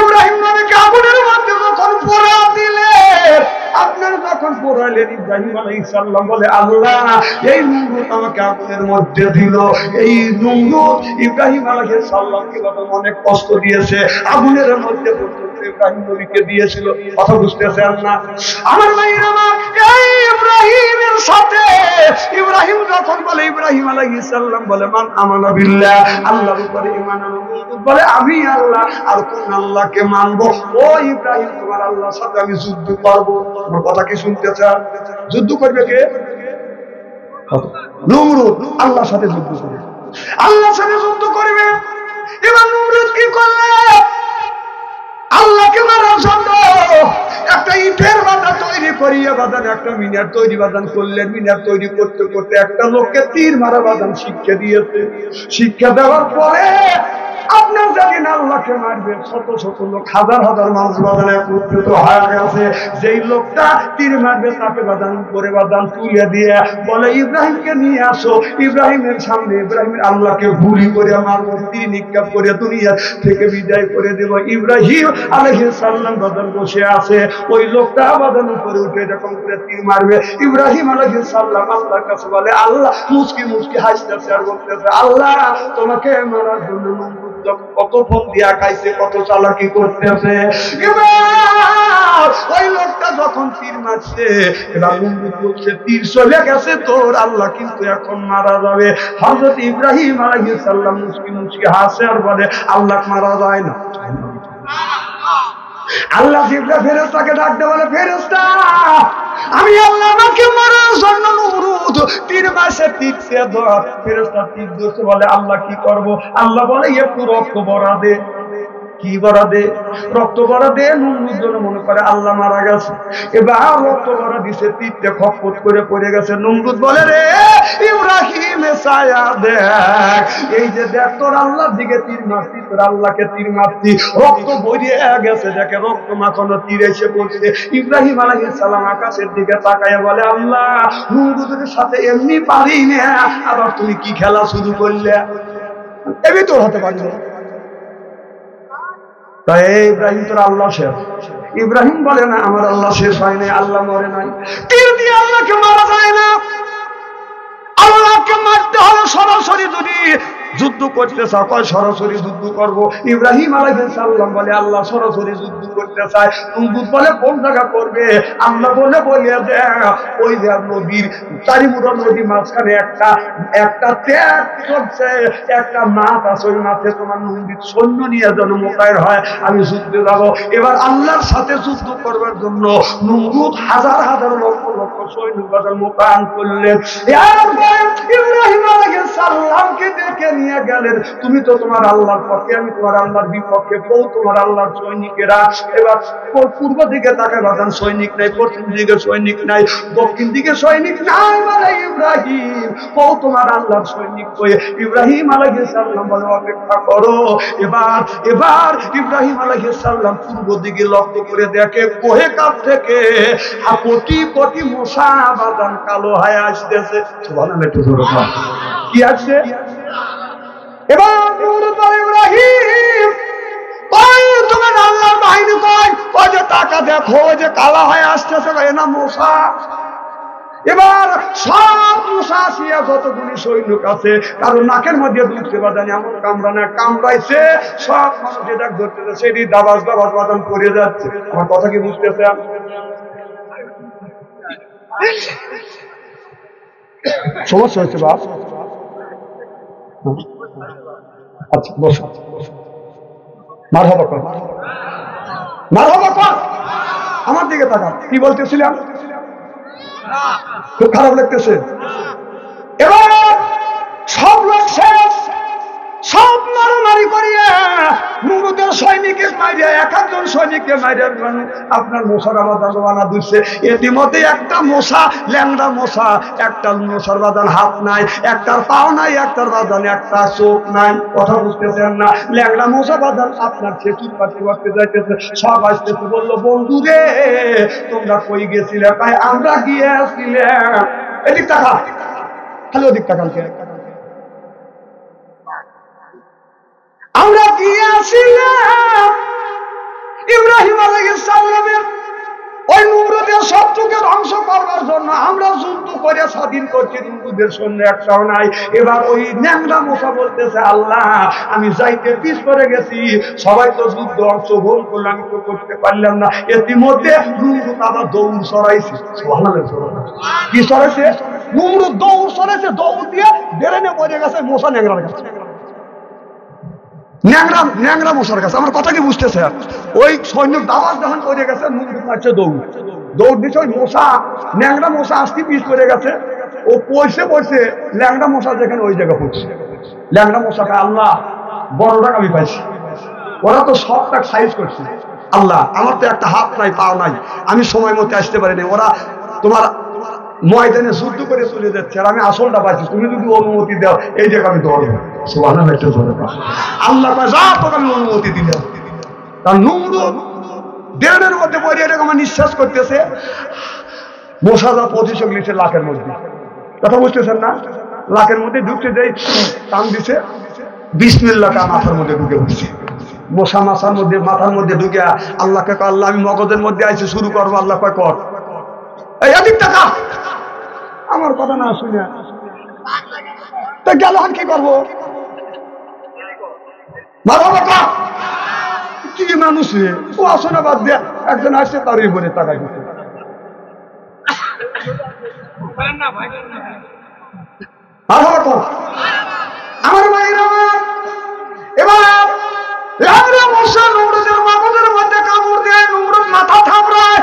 ইব্রাহিম নবীকে আগুনের মধ্যে যখন পোড়া দিলেন, আপনারা যখন পোড়াইলেন, ইব্রাহিম আলাইহিস সালাম বলে, আল্লাহ এই নূর আমাকে আগুনের মধ্যে দিল। এই নূর ইব্রাহিম আলাইহিস সালামকে অনেক কষ্ট দিয়েছে, আগুনের মধ্যে ইব্রাহিম নবীকে দিয়েছিল। কথা বুঝতেছেন না আমার ভাইরা? এই ইব্রাহিমের সাথে ইব্রাহিম যখন বলে, ইব্রাহিম আলাইহিস সালাম বলে, মান আমানা বিল্লাহ, আল্লাহর উপরে ঈমান আনবো, বলে আমি আল্লাহ আর কোন আল্লাহকে মানবো? ও ইব্রাহিম, তোমার আল্লাহর সাথে আমি যুদ্ধ করব। আমার কথা কি শুনতেছেন? যুদ্ধ করবে কে? নমরুদ আল্লাহর সাথে যুদ্ধ করবে, আল্লাহর সাথে যুদ্ধ করবে। এবার নমরুদ কি করলে? আল্লাহকে মারার জন্য একটা ইটের বাধা তৈরি করিয়ে বাদান, একটা মিনার তৈরি বাদান করলেন। মিনার তৈরি করতে করতে একটা লোককে তীর মারা বাদান শিক্ষা দিয়েছে। শিক্ষা দেওয়ার পরে আপনার যেদিন আল্লাহকে মারবে, শত শত লোক, হাজার হাজার মানুষ বাদানে একত্রিত হয়ে গেছে। যেই লোকটা তীর মারবে তাকে বাদান করে বাদান তুলে দিয়ে বলে, ইব্রাহিমকে নিয়ে আসো। ইব্রাহিমের সামনে ইব্রাহিমের আল্লাহকে গুলি করে মারবো, তীর নিক্ষেপ করে দুনিয়া থেকে বিদায় করে দেব। ইব্রাহিম আলাইহিস সালাম বাদান বসে আছে, ওই লোকটা বাদান উপরে উঠে যখন করে তীর মারবে, ইব্রাহিম আলাইহিস সালাম আল্লাহর কাছে বলে, আল্লাহ মুচকি মুচকি হাসতেছে আর বলতেছে, আল্লাহ তোমাকে মারার জন্য কত ফোন দিয়া খাইছে, কত চালাকি করতেছে। ওই লোকটা যখন তীর মারছে, এবার নমরুদ বলছে, তীর চলে গেছে তোর, আল্লাহ কিন্তু এখন মারা যাবে। হযরত ইব্রাহিম আলাইহিস সালাম মুচকি মুচকি হাসে আর বলে, আল্লাহ মারা যায় না। আল্লাহ জিবরাইল ফেরেশতাকে ডাকতে বলে, ফেরেশতা আমি আল্লাহ আমাকে মারার জন্য নমরুদ 3 মাসে তীরছে ধর ফেরেশতা তীর দিয়েছে বলে আল্লাহ কি করব আল্লাহ বলে একটু রক্ত ভরা দে কি ভরা দে রক্ত ভরা দে নমরুদ যেন মনে করে আল্লাহ মারা গেছে এবার রক্ত ভরা দিছে তীরতে খপখপ করে পড়ে গেছে নমরুদ বলে রে ইব্রাহিম ছায়া দেখ এই যে দেখ তোর আল্লাহর দিকে তীর মারছি তোর আল্লাহকে তীর মারছি রক্ত বইয়ে গেছে দেখে রক্ত মাখানো তীর এসে পড়ছে ইব্রাহিম আলাইহিস সালাম আকাশের দিকে তাকায় বলে আল্লাহ নমরুদের সাথে এমনি পারি না আবার তুমি কি খেলা শুরু করলে এবি তোর হতে পারি না তাই ইব্রাহিম তোর আল্লাহ শেষ ইব্রাহিম বলে না আমার আল্লাহ শেষ হয় নাই আল্লাহ মরে নাই তীর দিয়ে আল্লাহকে মারা যায় না আল্লাহকে মারতে হলে সরাসরি যদি যুদ্ধ করতে চাও কয় সরাসরি যুদ্ধ করব ইব্রাহিম আলাইহিস সালাম বলে আল্লাহ সরাসরি যুদ্ধ করতে চায় নমরুদ বলে কোন জায়গা করবে আল্লাহ বলে যে ওই যে নদীর চারিমুড়া নদী মাঝখানে একটা ত্যাগ চলছে একটা মাঠ আছে ওই মাঠে তোমার নমরুদ সৈন্য নিয়ে যেন মোতায়েন হয় আমি যুদ্ধে যাব এবার আল্লাহর সাথে যুদ্ধ করবার জন্য নমরুদ হাজার হাজার লক্ষ লক্ষ সৈন্য মোতায়েন করলেন ইব্রাহিম আলাইহিস সালামকে ডেকে নিয়ে গেলেন তুমি তো তোমার আল্লাহর পক্ষে আমি তোমার আল্লাহর বিপক্ষে কেউ তোমার আল্লাহর সৈনিকেরা এবার পূর্ব দিকে তাকায় বাজান সৈনিক নাই পশ্চিম দিকে সৈনিক নাই দক্ষিণ দিকে সৈনিক নাই মানে ইব্রাহিম কেউ তোমার আল্লাহর সৈনিক হয়ে ইব্রাহিম আলাইহিস সালাম বলে অপেক্ষা করো এবার ইব্রাহিম আলাইহিস সালাম পূর্ব দিকে লক্ষ্য করে দেখে কোহে কাপ থেকে কোটি কোটি মশা বাজান কালো হয়ে আসতেছে সুবহানাল্লাহ একটু জোরে বল কি আসছে এবার ইব্রাহিম তোমার আল্লাহর বাহিনী কয় ওই যে টাকা দেখো ওই যে কালা হয়ে আসতেছে না মশা এবার সব মশা আসিয়া যতগুলি সৈনিক আছে কারণ নাকের মধ্যে ঢুকতে বাজানি এমন কামড়া না কামড়াইছে সব মানুষ যেটা ধরতেছে সেটি দাবাস বাদান পড়ে যাচ্ছে আমার কথা কি বুঝতেছে সমস্যা হচ্ছে বাপ আচ্ছা বসো মারহাবা কর আমার দিকে তাকা কি বলতেছিলাম খুব খারাপ লাগতেছে এবার সব লোক শেষ সব মারামারি করিয়া নমরুদের সৈনিককে মারিয়া এক একজন সৈনিককে মারিয়া আপনার মশার বাদান বানা দিচ্ছে ইতিমধ্যে একটা মশা ল্যাংড়া মশা একটা মশার বাদান হাত নাই একটার পাও নাই একটার বাদান একটা চোখ নাই কথা বুঝতেছেন না ল্যাংড়া মশা বাদান আপনার ছেতুর পাশে করতে যাইতেছে সব আসতেছে বললো বন্ধু রে তোমরা কই গেছিলে তাই আমরা গিয়েছিলাম এদিক টাকা খালি ওদিক টাকা আমরা গিয়েছিলাম ইব্রাহিম আলাইহিস সালামের ওই নমরুদের শত্রুকে ধ্বংস করবার জন্য আমরা যুদ্ধ করে স্বাধীন করছি নমরুদের সৈন্য একটাও নাই এবার ওই ন্যাংরা মশা বলতেছে আল্লাহ আমি যাইতে পিছ করে গেছি সবাই তো যুদ্ধ অংশগ্রহণ করলে আমি তো করতে পারলাম না ইতিমধ্যে নমরুদ আবার দৌড় সরাইছে কি সরাইছে নমরুদ দৌড় সরাইছে দৌড় দিয়ে বেরেনে পড়ে গেছে মশা ন্যাংরার কাছে ন্যাংরা মশার কাছে আমার কথা কি বুঝতেছে ওই সৈন্য দাবাস যখন করে গেছে নমরুদ মারছে দৌড় দিচ্ছে ওই মশা ন্যাংরা মশা আসতে পিছ করে গেছে ও পয়সে ল্যাংড়া মশা যেখানে ওই জায়গা পড়ছে ল্যাংড়া মশাকে আল্লাহ বড়টা আমি পাইছি ওরা তো সবটা সাইজ করছে আল্লাহ আমার তো একটা হাত নাই পাও নাই আমি সময় মতো আসতে পারিনি ওরা তোমার ময়দানে যুদ্ধ করে চলে যাচ্ছে আর আমি আসলটা পাইছি তুমি যদি অনুমতি দাও এই জায়গা আমি ধরবো সুবহানাল্লাহ আল্লাহ যা তোকে আমি অনুমতি দিলাম তার নমরুদ দেড়ের মধ্যে পড়ে এরকম আমার নিঃশ্বাস করতেছে মশা যা প্রতিশোধ নিচ্ছে লাখের মধ্যে কথা বুঝতেছেন না লাখের মধ্যে ঢুকতে যাই টান দিছে বিসমিল্লাহটা মাথার মধ্যে ঢুকে উঠছে মশা মাথার মধ্যে ঢুকে আল্লাহকে আল্লাহ আমি মগজের মধ্যে আইসি শুরু করবো আল্লাহ কয় কর এই এদিক টাকা আমার কথা না শুনে তা গেল কি করবো কি মানুষ ও আসনে বাদ দিয়ে একজন আসছে তার উপরে টাকা দিচ্ছে আমার ভাইরা এবার ল্যাংড়া মশা নমরুদের মগজের মধ্যে কামড় দেয় নমরুদ মাথা থামড়ায়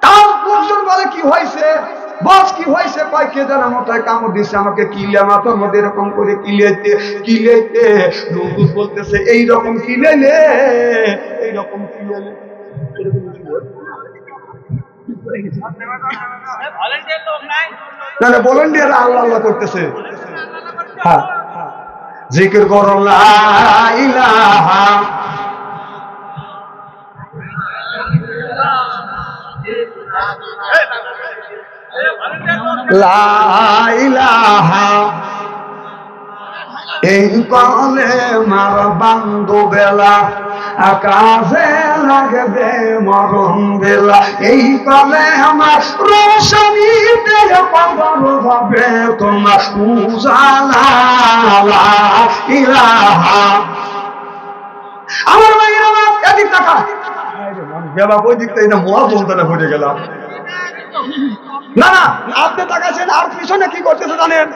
তার মাথায় কামড় দিচ্ছে, আমাকে কিলে মাথার মধ্যে এরকম করে কিলেতে কিলেতে নমরুদ বলতেছে এইরকম কিলেলে, এইরকম কিলেলে। না না ভলান্টিয়ার আল্লাহ আল্লাহ করতেছে। হ্যাঁ জিকির করো লা ইলাহা লা ইলাহা, এই কলে মার বান্ধবেলা আকাশে লাগবে মরণ বেলা, এই কলে আমার রোশনীতে পাগল হবে তোমার উজালা লা ইলাহা। আমার ভাইয়ের আমার এদিক টাকা গেলাম ওই দিক থেকে মোয়া বলতে পড়ে গেলাম। না না আপনি তাকাচ্ছেন আর পিছনে কি করতেছে জানেন?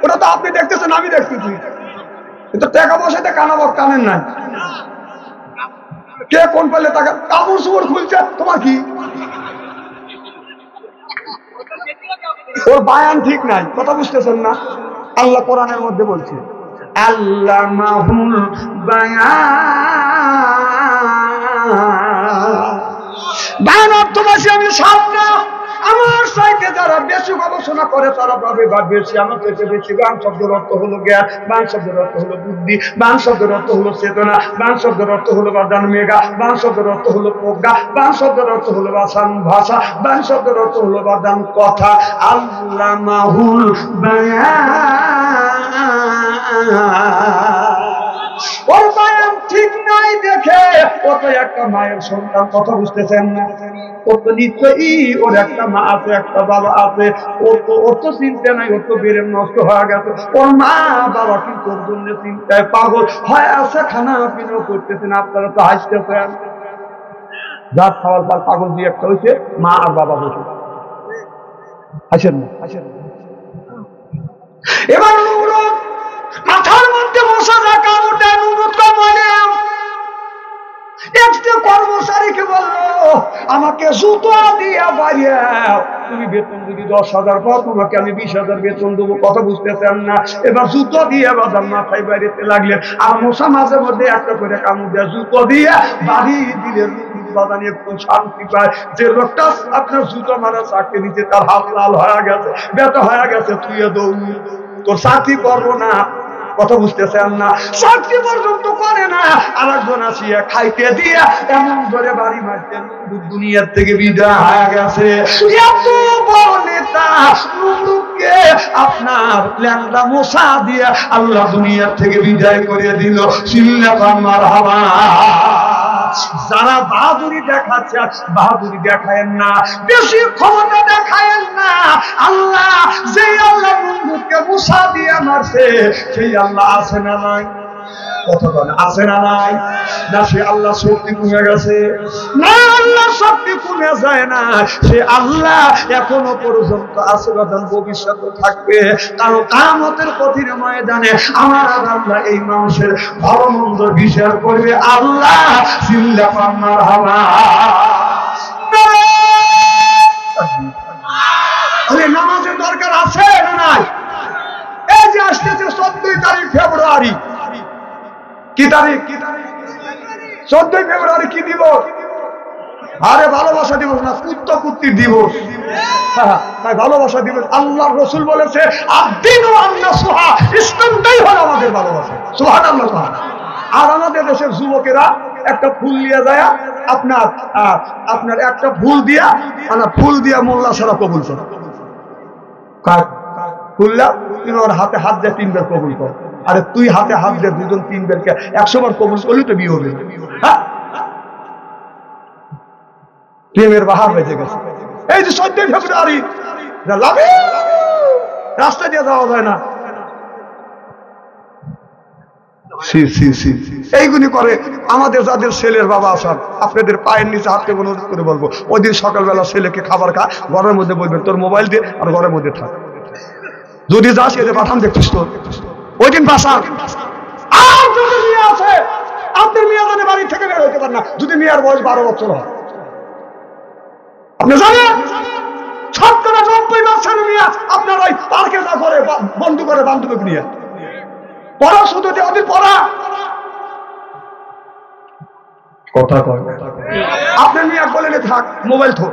ওটা তো আপনি দেখতেছেন, আমি দেখতেছি। কিন্তু টাকা বসাতে কানাবর কানেন নাই। কে কোন পারলে টাকা কাপড় চোপড় খুলছে, তোমার কি? ওর বায়ান ঠিক নাই, কথা বুঝতেছেন না? আল্লাহ কোরআনের মধ্যে বলছে আল্লামাহুল বায়ান অর্থবাসী আমি সামনে আমার সাইতে যারা বেশি গবেষণা করে তারা ভাবে বা বেশি, আমার থেকে বেশি। বান শব্দের অর্থ হলো জ্ঞান, বান শব্দের অর্থ হলো বুদ্ধি, বান শব্দের অর্থ হলো চেতনা, বান শব্দের অর্থ হলো বাদান মেঘা, বান শব্দের অর্থ হলো প্রজ্ঞা, বান শব্দের অর্থ হলো বাসান ভাষা, বান শব্দের অর্থ হলো বাদান কথা। আল্লামাহুল বায়ান, ওর বায়ান ঠিক নাই দেখে ও তো একটা মায়ের সন্তান, কথা বুঝতেছেন না? ও তো নিশ্চয়ই ওর একটা মা আছে, একটা বাবা আছে, ওর তো চিন্তা নাই, ওর তো বেড়ে নষ্ট হয়ে গেছে। ওর মা বাবা কিন্তু ওর জন্য চিন্তায় পাগল হয়ে আছে, খানা পিনা করতেছেন, আপনারা তো হাসতেছেন। যার খাওয়ার পর পাগল দিয়ে একটা হয়েছে মা আর বাবা বসে হাসেন না, হাসেন না। এবার নমরুদ মাথার মধ্যে বসা থাকা ওটা নমরুদ কমালে একটা কর্মচারীকে বললো আমাকে জুতো দিয়ে বাড়িয়ে, তুমি বেতন যদি 10,000 পাও তোমাকে আমি 20,000 বেতন দেবো, কথা বুঝতেছেন না? এবার জুতো দিয়ে বাজার মাথায় বাড়িতে লাগলেন, আর মশা মাঝে মধ্যে একটা করে কামড় দিয়ে জুতো দিয়ে বাড়ি দিলেন। বাদানি একটু শান্তি পায়। যে লোকটা আপনার জুতো মারা চাকরি দিচ্ছে তার হাত লাল হয়ে গেছে, ব্যথা হয়ে গেছে, তুই দৌড়, তোর চাকরি করবো না, কথা বুঝতেছেন না? চাকরি পর্যন্ত করে না, আর একজন আসিয়া খাইতে দিয়া এমন ধরে বাড়ি মারতেন, দুনিয়ার থেকে বিদায় হয়ে গেছে। এত বড় নেতা নমরুদকে আপনার ল্যাংড়া মশা দিয়ে আল্লাহ দুনিয়ার থেকে বিদায় করে দিল। চিল্লাতাম মারহাবা। যারা বাহাদুরি দেখাচ্ছে বাহাদুরি দেখায়েন না, বেশি ক্ষমতা দেখায়েন না। আল্লাহ যেই আল্লাহ নমরুদকে মুসা দিয়ে মারছে সেই আল্লাহ আছে না নাই? কথা বলে আছে না নাই? না সে আল্লাহ শক্তি কমে গেছে? না, আল্লাহ শক্তি কমে যায় না, সে আল্লাহ এখনো পর্যন্ত আছে, বাদান ভবিষ্যতে থাকবে। কারণ কিয়ামতের কঠিন ময়দানে আমার আল্লাহ এই মানুষের ভালো মন্দ বিচার করবে। আল্লাহ চিল্লাপান মারহাবা। নামাজের দরকার আছে না নাই? এই যে আসতেছে 14 তারিখ ফেব্রুয়ারি, কি তারিখ? 14 ফেব্রুয়ারি কি দিবস? আরে ভালোবাসা দিবস না, পুত্র পুত্রীর দিবস। তাই ভালোবাসা দিবস। আল্লাহর রাসূল বলেছে আদ-দীনু আন-নাসুহা, ইসলামটাই হলো আমাদের ভালোবাসা। সুবহানাল্লাহ। আর আমাদের দেশের যুবকেরা একটা ফুল নিয়ে যায়, আপনার একটা ফুল দিয়া মোল্লা সারা কবুল করে। ফুললা তুমি ওর হাতে হাত দিয়ে 3 বার কবুল কর। আরে তুই হাতে হাত দিয়ে 2-3 বারকে 100 বার কবুল করলি তো বিয়ে হবে। হ্যাঁ, প্রেমের বাহার বেজে গেছে। এই যে 14 ফেব্রুয়ারি রাস্তা দিয়ে যাওয়া যায় না, এইগুলি করে আমাদের যাদের ছেলের বাবা আসার, আপনাদের পায়ের নিচে হাতকে অনুরোধ করে বলবো, ওই দিন সকালবেলা ছেলেকে খাবার খা, ঘরের মধ্যে বলবেন তোর মোবাইল দিয়ে, আর ঘরের মধ্যে থাক। যদি যাস এদের পাঠান দেখছিস তো ওই দিন বাসা। আর যদি মেয়ে আছে, আপনার মেয়ে জানে বাড়ি থেকে বের হইতে পারে না, যদি মেয়ের বয়স 12 বছর হয়। আপনি জানেন 90% মেয়ে আপনার ওই পার্কে যা করে বন্ধু করে বান্ধবীকে নিয়ে পড়া, শুধু ওদের পড়া কথা কয়। আপনি নিয়ে বলেন থাক মোবাইল থো,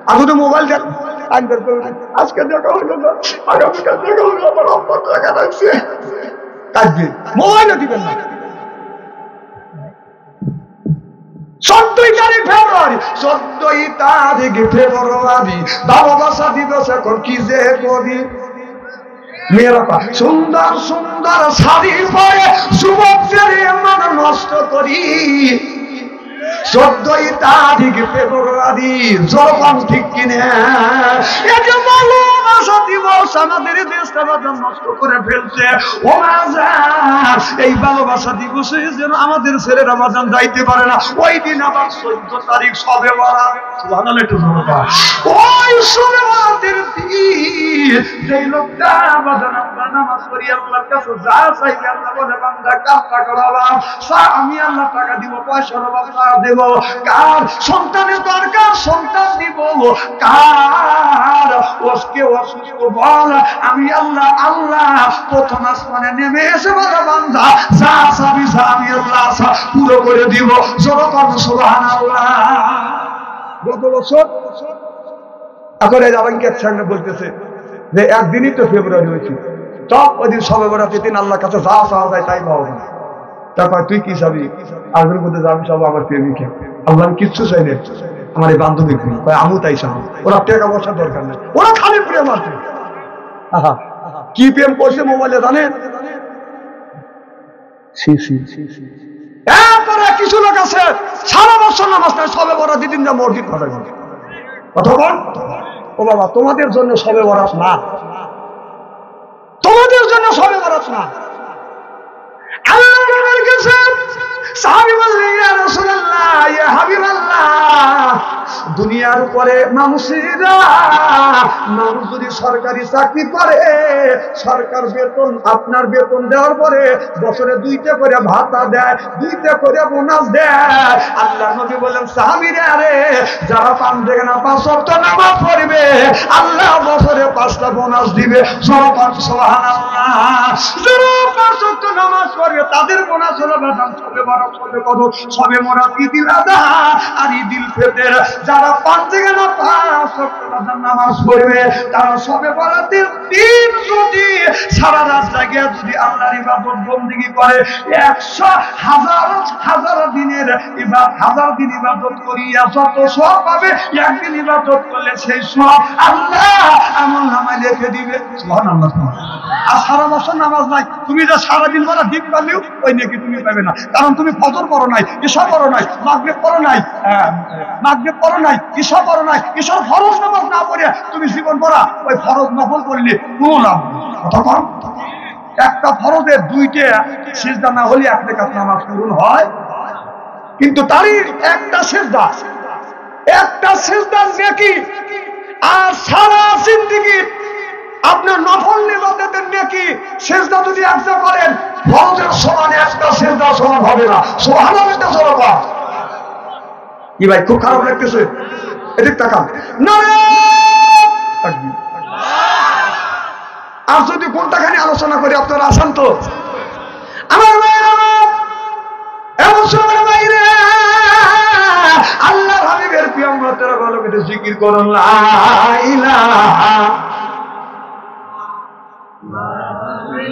আর শুধু মোবাইল দেন। আজকে দেখা হলো না, আগামীকাল দেখা হলো, আমার অপর টাকা রাখছে, কাটবে, মোবাইলও দিবেন না। 14 তারিখ ফেব্রুয়ারি, 14 তারিখ ফেব্রুয়ারি ভালোবাসা দিবস, এখন কি যে করি। মেয়েরা সুন্দর সুন্দর শাড়ি পরে যুবকদের মন নষ্ট করি। 14 তারিখ ফেব্রুয়ারি যখন ঠিক কিনে ভালোবাসা দিবস আমাদের দেশটা নষ্ট করে ফেলছে। ও এই ভালোবাসা দিবসে যেন আমাদের ছেলেরা বাজান যাইতে পারে না। ওই দিন আবার 14 তারিখ শবে বরাত, ওই শবে বরাতের দিন যেই লোকটা বাজান আমরা নামাজ পড়ি আল্লাহর কাছে যা চাইবে আল্লাহ বলে বান্দা কাজটা করালাম, আমি আল্লাহ টাকা দিব, পয়সার অভাব না দেব, কার সন্তানের দরকার সন্তান দিব, কার ওকে অসুস্থ বল আমি আল্লাহ আল্লাহ প্রথম আসমানে নেমে এসে বলে বান্দা যা চাবি আমি আল্লাহ পুরো করে দিব। যখন সুবহানাল্লাহ। গত বছর এখন এই আলমগীর সামনে বলতেছে যে একদিনই তো ফেব্রুয়ারি হয়েছে, সব ওই দিন শবে বরাতের দিন আল্লাহর কাছে যা চাওয়া যায় তাই পাওয়া যায়। তারপর তুই কি চাবি? আগের মধ্যে যাবি সব আমার প্রেমিকে, আল্লাহ কিচ্ছু চাই না, আমার এই বান্ধবী আমু তাই চাও। ওরা টাকা পয়সার দরকার নেই, ওরা খালি প্রেম আছে। আহা কি প্রেম করছে মোবাইলে জানেন? এরপরে কিছু লোক আছে সারা বছর নামাজ নাই, শবে বরাতের দিন যা মসজিদ কথা কথা বল। ও বাবা তোমাদের জন্য শবে বরাত না, তোমাদের জন্য শবে বরাত না। আল্লাহ নবীর কাছে সাহাবী বললেন ইয়া রাসূলুল্লাহ ইয়া হাবিবাল্লাহ, দুনিয়ার উপরে মানুষেরা মানুষ যদি সরকারি চাকরি করে, সরকার বেতন আপনার বেতন দেওয়ার পরে বছরে 2টা করে ভাতা দেয়, 2টা করে বোনাস দেয়। আল্লাহ নবী বললেন সাহাবীরা আরে যারা 5 থেকে না 5 ওয়াক্ত নামাজ পড়বে আল্লাহ বছরে 5টা বোনাস দিবে। সুবহানাল্লাহ। যারা 5 ওয়াক্ত নামাজ পড়বে তাদের বোনাস হলো বাদাম শবে বরাত, শবে কদর, শবে বরাত, ঈদুল আযহা আর ঈদুল ফিতর। যারা 5 থেকে না 5 ওয়াক্ত নামাজ পড়বে তারা শবে বরাতের দিন যদি সারা রাত জাগিয়া যদি আল্লাহর ইবাদত বندگی করে 100,000 দিনের ইবাদত, 1000 দিন ইবাদত করিয়া যত সওয়াব পাবে, একদিন ইবাদত করলে সেই সওয়াব আল্লাহ আমলনামায় লিখে দিবে। সুবহানাল্লাহ। আর সারা বছর নামাজ নাই, তুমি যা সারা দিন বলা দিন পালিও ওই নাকি তুমি পাবে না, কারণ তুমি ফজর পড়ো নাই, ইশা পড়ো নাই, মাগরিব পড়ো নাই, ইশা পড়ো নাই, ইশার ফরজ নামাজ না পড়ে তুমি জীবন পড়া ওই ফরজ নফল করলে কোনো লাভ নেই। কথা বল, একটা ফরজে 2টা সিজদা না হলে 1 রাকাত নামাজ পূরণ হয়, কিন্তু তারই একটা সিজদার নেকি আর সারা জিন্দেগি আপনার নফল ইবাদতের নেকি সিজদা যদি একটা করেন ফরজের সমান একটা সিজদা সমান হবে না। সুবহানাল্লাহ। সরবা কি ভাই খুব খারাপ লাগতেছে? এদিক তাকান। আর যদি কোনটাখানি আলোচনা করি আপনারা আসান তো আমার বাইরে আল্লাহ হাবিবের পিয়ামতের ভালো করে জিকির করুন লা ইলাহা।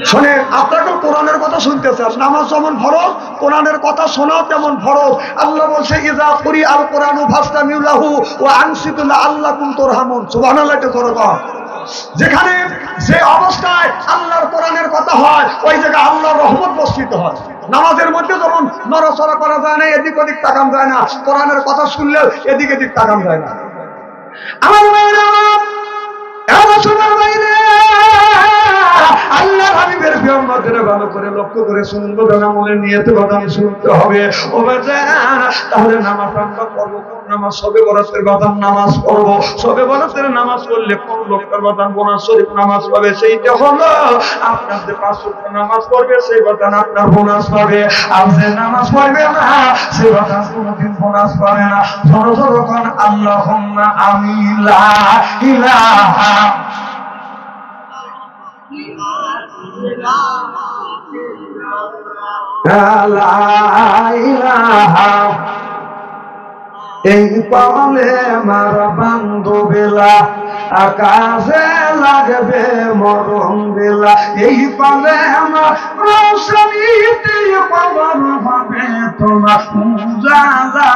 শোনেন আপনাকে কোরআনের কথা শুনতেছে, নামাজ যেমন ফরজ কোরআনের কথা শোনাও তেমন ফরজ। আল্লাহ বলছে ইযা কুরিআল কুরআনু ফাসতামিউ লাহু ওয়া আনসিতু লাআল্লাকুম তুরহামুন। সুবহানাল্লাহ। এটা করো। যেখানে যে অবস্থায় আল্লাহর কোরআনের কথা হয় ওই জায়গায় আল্লাহর রহমত বর্ষিত হয়। নামাজের মধ্যে যখন নড়াচড়া করা যায় না, এদিক ওদিক তাকান যায় না, কোরআনের কথা শুনলেও এদিক এদিক তাকান যায় না। আমার আল্লাহর হাবিবের পিয়ামতের ভালো করে লক্ষ্য করে শুনবো, আমলের নিয়তে বাদাম শুনতে হবে। ও বাজান তাহলে নামাজ আমরা পড়বো, নামাজ শবে বরাতের বাদাম নামাজ পড়বো। শবে বরাতের নামাজ পড়লে কোন লোকটার বাদাম বোনাস শরীফ নামাজ পাবে, সেইটা হলো আপনার যে 5 ওয়াক্ত নামাজ পড়বে সেই বাদাম আপনার বোনাস পাবে, আর যে নামাজ পড়বে না সেই বাদাম কোনোদিন বোনাস পাবে না। জোরে জোরে কোন আল্লাহুম্মা আমিন লা ইলাহা এই পালে আমার বান্ধবেলা আকাশে লাগবে মরম বেলা এই পালে আমার রোশনীতে পাওয়ার হবে তোমার উজালা